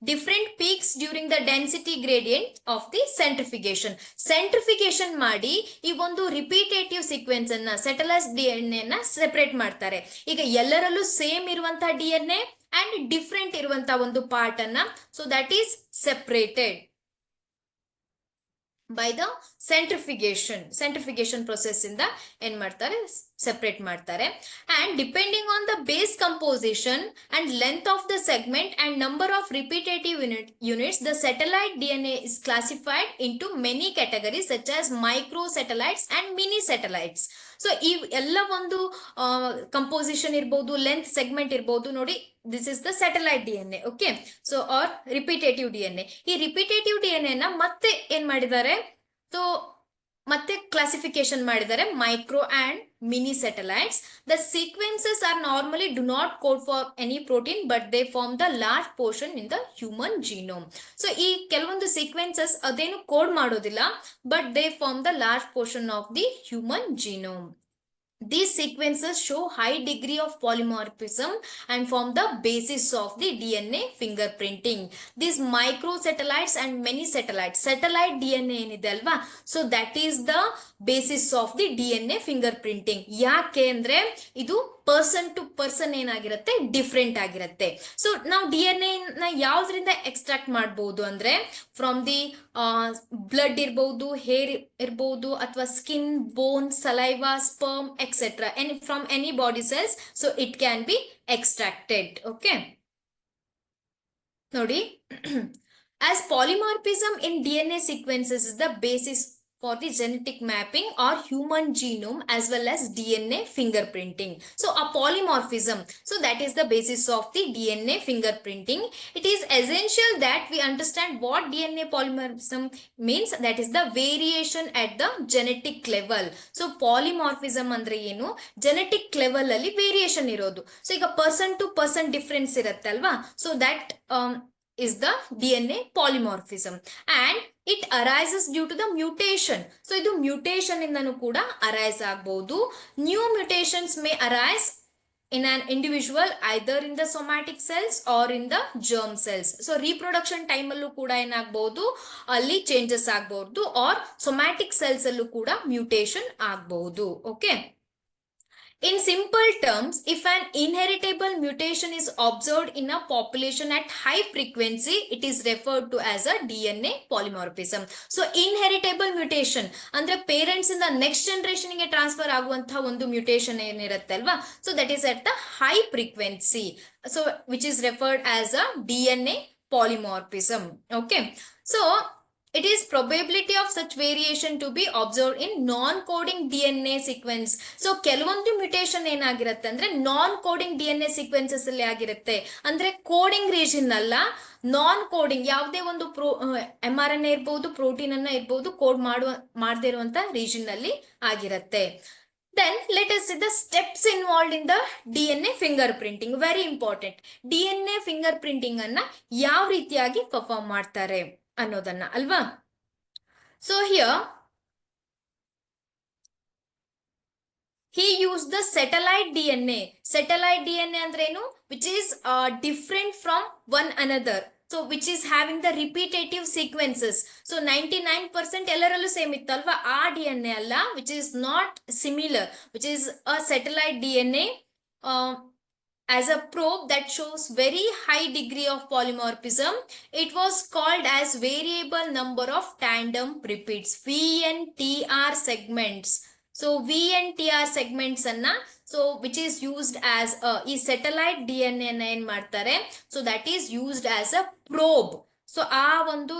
different peaks during the density gradient of the centrifugation. Centrifugation ಮಾಡಿ ಈ ಒಂದು ರಿಪೀಟೇಟಿವ್ ಸೀಕ್ವೆನ್ಸ್ ಅನ್ನ, ಸೆಟಲೈಸ್ DNA ನ ಸೆಪರೇಟ್ ಮಾಡ್ತಾರೆ. ಈಗ ಎಲ್ಲರಲ್ಲೂ ಸೇಮ್ ಇರುವಂತಹ DNA ಅಂಡ್ ಡಿಫ್ರೆಂಟ್ ಇರುವಂತಹ ಒಂದು ಪಾರ್ಟ್ ಅನ್ನ, so that is separated by the centrifugation process ಇಂದ ಏನ್ ಮಾಡ್ತಾರೆ, ಸೆಪರೇಟ್ ಮಾಡ್ತಾರೆ. and depending on the base composition and length of the segment and number of repetitive units, the satellite DNA is classified into many categories such as microsatellites and mini satellites. So ಈ ಎಲ್ಲ ಒಂದು composition ಇರ್ಬೋದು, length segment ಇರ್ಬೋದು, ನೋಡಿ this is the satellite DNA. Okay, so are repetitive DNA. ಈ repetitive DNA ನ ಮತ್ತೆ ಏನ್ ಮಾಡಿದ್ದಾರೆ, ಸೊ ಮತ್ತೆ ಕ್ಲಾಸಿಫಿಕೇಶನ್ ಮಾಡಿದ್ದಾರೆ micro and mini satellites. The sequences are normally do not code for any protein but they form the large portion in the human genome. So ಈ ಕೆಲವೊಂದು sequences ಅದೇನು ಕೋಡ್ ಮಾಡೋದಿಲ್ಲ, but they form the large portion of the human genome. These sequences show high degree of polymorphism and form the basis of the DNA fingerprinting. These microsatellites and many satellites, satellite DNA ಏನಿದೆ ಅಲ್ವಾ, so that is the basis of the DNA fingerprinting. ಯಾಕೆ ಅಂದ್ರೆ ಇದು person to person ಏನಾಗಿರುತ್ತೆ different ಆಗಿರುತ್ತೆ. So ನಾವು DNA ನ ಯಾವ್ದ್ರಿಂದ extract ಮಾಡ್ಬೋದು ಅಂದ್ರೆ ಫ್ರಮ್ ದಿ ಬ್ಲಡ್ ಇರ್ಬೋದು, ಹೇರ್ ಇರ್ಬೋದು, ಅಥವಾ skin, bone, saliva, sperm etcetera, from any body cells. So it can be extracted. Okay ನೋಡಿ, as polymorphism in DNA sequences is the basis for the genetic mapping or human genome as well as DNA fingerprinting. So a polymorphism, so that is the basis of the DNA fingerprinting. It is essential that we understand what DNA polymorphism means, that is the variation at the genetic level. So polymorphism ಅಂದ್ರೆ ಏನು, genetic level ಅಲ್ಲಿ variation ಇರೋದು. So ಈಗ person to person difference ಇರುತ್ತೆ ಅಲ್ವಾ, so that is the DNA polymorphism and it arises due to the mutation. So ಇದು mutation ಇಂದನೂ ಕೂಡ arise ಆಗಬಹುದು. New mutations may arise in an individual either in the somatic cells or in the germ cells. So reproduction time ಅಲ್ಲೂ ಕೂಡ ಏನಾಗಬಹುದು, ಅಲ್ಲಿ changes ಆಗಬಹುದು, or somatic cells ಅಲ್ಲೂ ಕೂಡ mutation ಆಗಬಹುದು. Okay. In simple terms, if an inheritable mutation is observed in a population at high frequency, it is referred to as a DNA polymorphism. So inheritable mutation ಅಂದ್ರೆ parents ಇಂದ next generation ಗೆ transfer ಆಗುವಂತಹ ಒಂದು mutation ಏನಿರುತ್ತೆ ಅಲ್ವಾ, so that is at the high frequency, so which is referred as a DNA polymorphism. Okay, so it is probability of such variation to be observed in non-coding DNA sequence. So ಕೆಲವೊಂದು mutation ಏನಾಗಿರುತ್ತೆ ಅಂದ್ರೆ ನಾನ್ coding DNA sequences ಅಲ್ಲಿ ಆಗಿರುತ್ತೆ. ಅಂದ್ರೆ coding region ಅಲ್ಲ, ನಾನ್ coding ಯಾವುದೇ ಒಂದು mRNA ಇರ್ಬೋದು, ಪ್ರೋಟೀನ್ ಅನ್ನ ಇರ್ಬೋದು, ಕೋಡ್ ಮಾಡದೇ ಇರುವಂತ ರೀಜನ್ ಅಲ್ಲಿ ಆಗಿರುತ್ತೆ. Then let us see the steps involved in the DNA fingerprinting. Very important. DNA fingerprinting ಅನ್ನ ಯಾವ ರೀತಿಯಾಗಿ ಪರ್ಫಾರ್ಮ್ ಮಾಡ್ತಾರೆ ಅನ್ನೋದನ್ನ ಅಲ್ವಾ. So here he used the satellite DNA. Satellite DNA ಅಂದ್ರೇನು, which is different from one another. So which is having the repetitive sequences. So 99% ಎಲ್ಲರಲ್ಲೂ same ಇತ್ತಲ್ವಾ, ಆ DNA ಅಲ್ಲ, which is not similar, which is a satellite DNA as a probe that shows very high degree of polymorphism. It was called as variable number of tandem repeats, VNTR segments. So VNTR segments anna, so which is used as ಈ satellite DNA ನ ಏನ್ ಮಾಡ್ತಾರೆ, so that is used as a probe. So ಆ ಒಂದು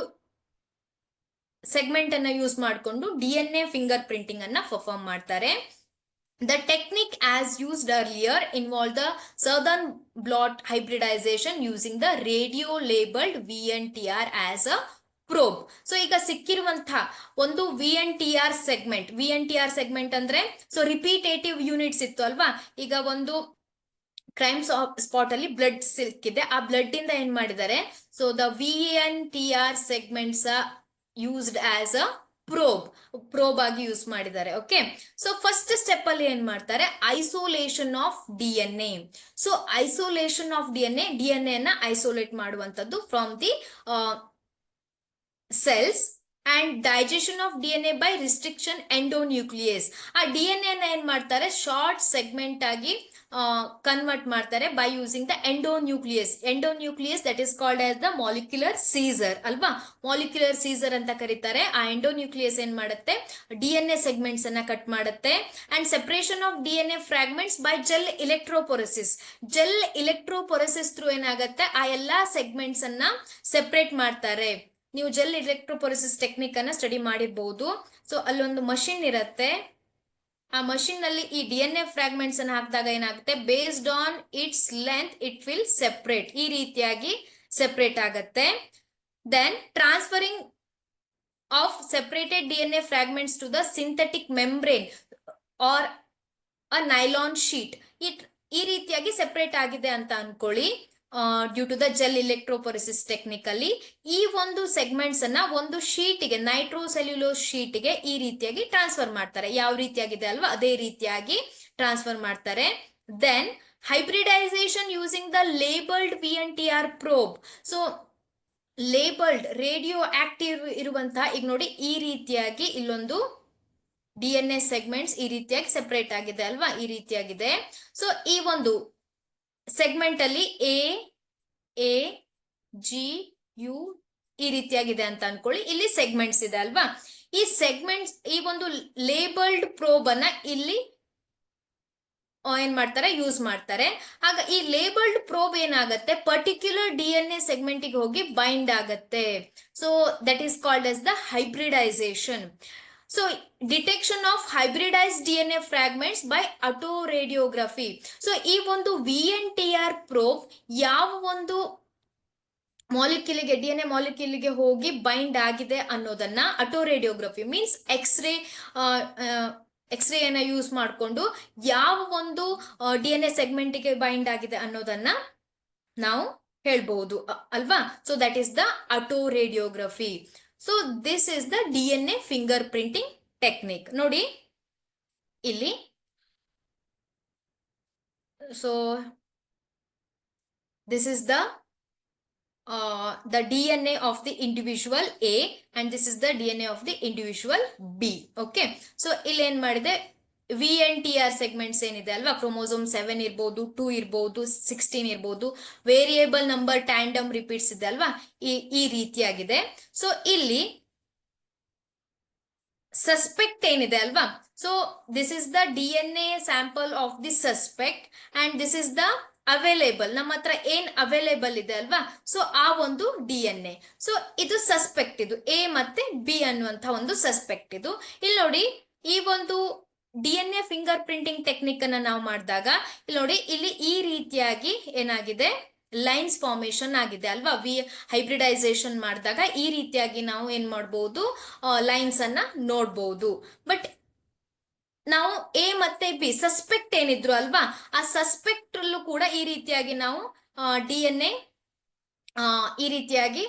segment ಅನ್ನ use ಮಾಡಿಕೊಂಡು DNA finger printing ಅನ್ನ perform ಮಾಡ್ತಾರೆ. The technique as used earlier involved the southern blot hybridization using the radio labeled VNTR as a probe. So ಈಗ ಸಿಕ್ಕಿರುವಂತಹ ಒಂದು VNTR segment ಅಂದ್ರೆ so repetitive units ಇತ್ತು ಅಲ್ವಾ. ಈಗ ಒಂದು ಕ್ರೈಮ್ ಸ್ಪಾಟ್ ಅಲ್ಲಿ ಬ್ಲಡ್ ಸಿಕ್ಕಿದೆ, ಆ ಬ್ಲಡ್ ಇಂದ ಏನ್ ಮಾಡಿದ್ದಾರೆ, so the VNTR segments used as a probe ಆಗಿ ಯೂಸ್ ಮಾಡಿದ್ದಾರೆ. ಓಕೆ, ಸೊ ಫಸ್ಟ್ ಸ್ಟೆಪ್ ಅಲ್ಲಿ ಏನ್ ಮಾಡ್ತಾರೆ, isolation of DNA. So isolation of DNA ನ ಐಸೋಲೇಟ್ ಮಾಡುವಂತದ್ದು from the cells and digestion of DNA by restriction endonuclease. ಆ DNA ನ ಏನ್ ಮಾಡ್ತಾರೆ, ಶಾರ್ಟ್ ಸೆಗ್ಮೆಂಟ್ ಆಗಿ ಕನ್ವರ್ಟ್ ಮಾಡ್ತಾರೆ by using the endonuclease that is called as the molecular scissor ಅಲ್ವಾ. Molecular scissor ಅಂತ ಕರೀತಾರೆ. ಆ ಎಂಡೋನ್ಯೂಕ್ಲಿಯಸ್ ಏನ್ ಮಾಡುತ್ತೆ, DNA ಸೆಗ್ಮೆಂಟ್ಸ್ ಅನ್ನ ಕಟ್ ಮಾಡುತ್ತೆ. And separation of DNA fragments by gel electrophoresis through ಏನಾಗುತ್ತೆ, ಆ ಎಲ್ಲಾ ಸೆಗ್ಮೆಂಟ್ಸ್ ಅನ್ನ ಸೆಪರೇಟ್ ಮಾಡ್ತಾರೆ. ನೀವು ಜೆಲ್ ಇಲೆಕ್ಟ್ರೋಪೊರೆಸಿಸ್ ಟೆಕ್ನಿಕ್ ಅನ್ನ ಸ್ಟಡಿ ಮಾಡಿರ್ಬಹುದು. ಸೊ ಅಲ್ಲೊಂದು ಮಷಿನ್ ಇರುತ್ತೆ, ಆ ಮಷಿನ್ ನಲ್ಲಿ ಈ DNA ಫ್ರಾಗ್ಮೆಂಟ್ಸ್ ಅನ್ನ ಹಾಕಿದಾಗ ಏನಾಗುತ್ತೆ, based on its length it will separate, ಈ ರೀತಿಯಾಗಿ ಸೆಪರೇಟ್ ಆಗುತ್ತೆ. Then transferring of separated DNA fragments to the synthetic membrane or a nylon sheet. ಈ ರೀತಿಯಾಗಿ ಸೆಪರೇಟ್ ಆಗಿದೆ ಅಂತ ಅನ್ಕೊಳ್ಳಿ, due to the gel electrophoresis technically. ಈ ಒಂದು ಸೆಗ್ಮೆಂಟ್ಸ್ ಅನ್ನ ಒಂದು ಶೀಟ್ಗೆ, ನೈಟ್ರೋಸೆಲ್ಯುಲೋಸ್ ಶೀಟ್ಗೆ ಈ ರೀತಿಯಾಗಿ ಟ್ರಾನ್ಸ್ಫರ್ ಮಾಡ್ತಾರೆ. ಯಾವ ರೀತಿಯಾಗಿದೆ ಅಲ್ವಾ, ಅದೇ ರೀತಿಯಾಗಿ ಟ್ರಾನ್ಸ್ಫರ್ ಮಾಡ್ತಾರೆ. Then hybridization using the labelled VNTR probe. So labelled radioactive ಇರುವಂತಹ, ಈಗ ನೋಡಿ ಈ ರೀತಿಯಾಗಿ ಇಲ್ಲೊಂದು DNA ಸೆಗ್ಮೆಂಟ್ಸ್ ಈ ರೀತಿಯಾಗಿ ಸೆಪರೇಟ್ ಆಗಿದೆ ಅಲ್ವಾ, ಈ ರೀತಿಯಾಗಿದೆ. ಸೊ ಈ ಒಂದು ಸೆಗ್ಮೆಂಟ್ ಅಲ್ಲಿ ಎ ಜಿ ಯು ಈ ರೀತಿಯಾಗಿದೆ ಅಂತ ಅನ್ಕೊಳ್ಳಿ. ಇಲ್ಲಿ ಸೆಗ್ಮೆಂಟ್ಸ್ ಇದೆ ಅಲ್ವಾ. ಈ ಸೆಗ್ಮೆಂಟ್ಸ್, ಈ ಒಂದು ಲೇಬಲ್ಡ್ ಪ್ರೋಬ್ ಅನ್ನ ಇಲ್ಲಿ ಏನ್ ಮಾಡ್ತಾರೆ, ಯೂಸ್ ಮಾಡ್ತಾರೆ. ಆಗ ಈ ಲೇಬಲ್ಡ್ ಪ್ರೋಬ್ ಏನಾಗತ್ತೆ, ಪರ್ಟಿಕ್ಯುಲರ್ DNA ಸೆಗ್ಮೆಂಟಿಗೆ ಹೋಗಿ ಬೈಂಡ್ ಆಗತ್ತೆ. So that is called as the hybridisation. So detection of hybridise DNA fragments by autoradiography. So ಈ ಒಂದು VNTR ಪ್ರೋಬ್ ಯಾವ ಒಂದು ಮಾಲಿಕ್ಯೂಲ್ಗೆ, DNA ಮಾಲಿಕ್ಯೂಲ್ಗೆ ಹೋಗಿ ಬೈಂಡ್ ಆಗಿದೆ ಅನ್ನೋದನ್ನ ಆಟೋರೇಡಿಯೋಗ್ರಫಿ ಮೀನ್ಸ್ ಎಕ್ಸ್ರೇ ಅನ್ನ ಯೂಸ್ ಮಾಡಿಕೊಂಡು ಯಾವ ಒಂದು DNA ಸೆಗ್ಮೆಂಟ್ಗೆ ಬೈಂಡ್ ಆಗಿದೆ ಅನ್ನೋದನ್ನ ನಾವು ಹೇಳ್ಬಹುದು ಅಲ್ವಾ. So that is the autoradiography. So this is the DNA finger printing technique. ನೋಡಿ ಇಲ್ಲಿ, so this is the DNA of the individual A and this is the DNA of the individual B. Okay, so ಇಲ್ಲಿ ಏನ್ ಮಾಡಿದೆ, VNTR segments ಏನಿದೆ ಅಲ್ವಾ, chromosome 7 ಇರ್ಬೋದು, 2 ಇರ್ಬೋದು, 16 ಇರ್ಬೋದು, ವೇರಿಯೇಬಲ್ ನಂಬರ್ ಟ್ಯಾಂಡಮ್ ರಿಪೀಟ್ಸ್ ಇದೆ ಅಲ್ವಾ, ಈ ರೀತಿಯಾಗಿದೆ. ಸೊ ಇಲ್ಲಿ ಸಸ್ಪೆಕ್ಟ್ ಏನಿದೆ ಅಲ್ವಾ, so this is the DNA sample of the suspect and this is the available, ನಮ್ಮ ಹತ್ರ ಏನ್ ಅವೈಲೇಬಲ್ ಇದೆ ಅಲ್ವಾ, ಸೊ ಆ ಒಂದು DNA. ಸೊ ಇದು ಸಸ್ಪೆಕ್ಟ್, ಇದು A ಮತ್ತೆ B ಅನ್ನುವಂತ ಒಂದು ಸಸ್ಪೆಕ್ಟ್. ಇದು ಇಲ್ಲಿ ನೋಡಿ, ಈ ಒಂದು DNA ಫಿಂಗರ್ ಪ್ರಿಂಟಿಂಗ್ ಟೆಕ್ನಿಕ್ ಅನ್ನ ನಾವು ಮಾಡಿದಾಗ ಇಲ್ಲಿ ನೋಡಿ, ಇಲ್ಲಿ ಈ ರೀತಿಯಾಗಿ ಏನಾಗಿದೆ, ಲೈನ್ಸ್ ಫಾರ್ಮೇಶನ್ ಆಗಿದೆ ಅಲ್ವಾ. ಹೈಬ್ರಿಡೈಸೇಷನ್ ಮಾಡಿದಾಗ ಈ ರೀತಿಯಾಗಿ ನಾವು ಏನ್ ಮಾಡಬಹುದು, ಲೈನ್ಸ್ ಅನ್ನ ನೋಡ್ಬಹುದು. ಬಟ್ ನಾವು A ಮತ್ತೆ B ಸಸ್ಪೆಕ್ಟ್ ಏನಿದ್ರು ಅಲ್ವಾ, ಆ ಸಸ್ಪೆಕ್ಟ್ ಅಲ್ಲೂ ಕೂಡ ಈ ರೀತಿಯಾಗಿ ನಾವು DNA ಈ ರೀತಿಯಾಗಿ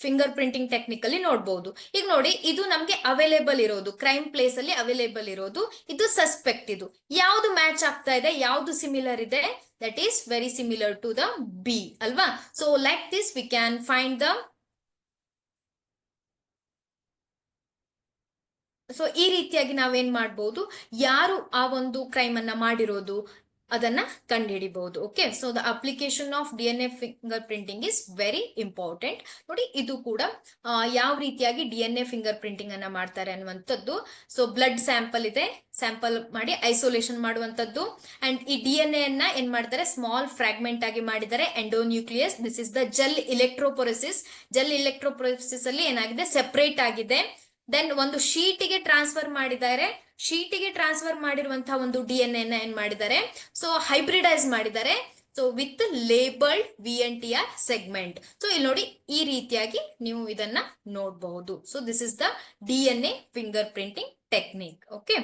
ಫಿಂಗರ್ ಪ್ರಿಂಟಿಂಗ್ ಟೆಕ್ನಿಕ್ ಅಲ್ಲಿ ನೋಡ್ಬಹುದು. ಈಗ ನೋಡಿ, ಇದು ನಮ್ಗೆ ಅವೈಲೇಬಲ್ ಇರೋದು, ಕ್ರೈಮ್ ಪ್ಲೇಸ್ ಅಲ್ಲಿ ಅವೈಲೇಬಲ್ ಇರೋದು, ಇದು ಸಸ್ಪೆಕ್ಟ್. ಇದು ಯಾವ್ದು ಮ್ಯಾಚ್ ಆಗ್ತಾ ಇದೆ, ಯಾವ್ದು ಸಿಮಿಲರ್ ಇದೆ, that is very similar to the B ಅಲ್ವಾ. So like this we can find the, so ಈ ರೀತಿಯಾಗಿ ನಾವೇನ್ ಮಾಡ್ಬೋದು, ಯಾರು ಆ ಒಂದು ಕ್ರೈಮ್ ಅನ್ನ ಮಾಡಿರೋದು ಅದನ್ನ ಕಂಡುಹಿಡಿಬಹುದು. Okay, so the application of DNA finger printing is very important. ನೋಡಿ, ಇದು ಕೂಡ ಯಾವ ರೀತಿಯಾಗಿ DNA ಫಿಂಗರ್ ಪ್ರಿಂಟಿಂಗ್ ಅನ್ನ ಮಾಡ್ತಾರೆ ಅನ್ನುವಂಥದ್ದು. ಸೊ ಬ್ಲಡ್ ಸ್ಯಾಂಪಲ್ ಇದೆ, ಸ್ಯಾಂಪಲ್ ಮಾಡಿ ಐಸೋಲೇಷನ್ ಮಾಡುವಂತದ್ದು, ಅಂಡ್ ಈ DNA ಅನ್ನ ಏನ್ ಮಾಡ್ತಾರೆ, ಸ್ಮಾಲ್ ಫ್ರಾಗ್ಮೆಂಟ್ ಆಗಿ ಮಾಡಿದ್ದಾರೆ, endonuclease. This is the gel electrophoresis. Gel electrophoresis ಅಲ್ಲಿ ಏನಾಗಿದೆ, ಸೆಪರೇಟ್ ಆಗಿದೆ. ದೆನ್ ಒಂದು ಶೀಟಿಗೆ ಟ್ರಾನ್ಸ್ಫರ್ ಮಾಡಿದ್ದಾರೆ, ಶೀಟಿಗೆ ಟ್ರಾನ್ಸ್ಫರ್ ಮಾಡಿರುವಂತಹ ಒಂದು DNA ನ ಏನ್ ಮಾಡಿದ್ದಾರೆ, ಸೊ ಹೈಬ್ರಿಡೈಸ್ ಮಾಡಿದ್ದಾರೆ. So with labelled VNTR segment. So ಇಲ್ಲಿ ನೋಡಿ, ಈ ರೀತಿಯಾಗಿ ನೀವು ಇದನ್ನ ನೋಡಬಹುದು. So this is the DNA finger printing technique. Okay,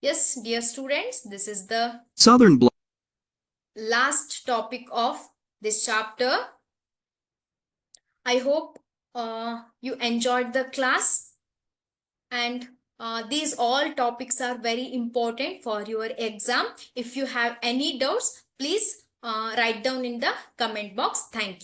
S dear students, this is the Southern Bloc. last topic of this chapter. I hope you enjoyed the class, and these all topics are very important for your exam. If you have any doubts, please write down in the comment box. Thank you.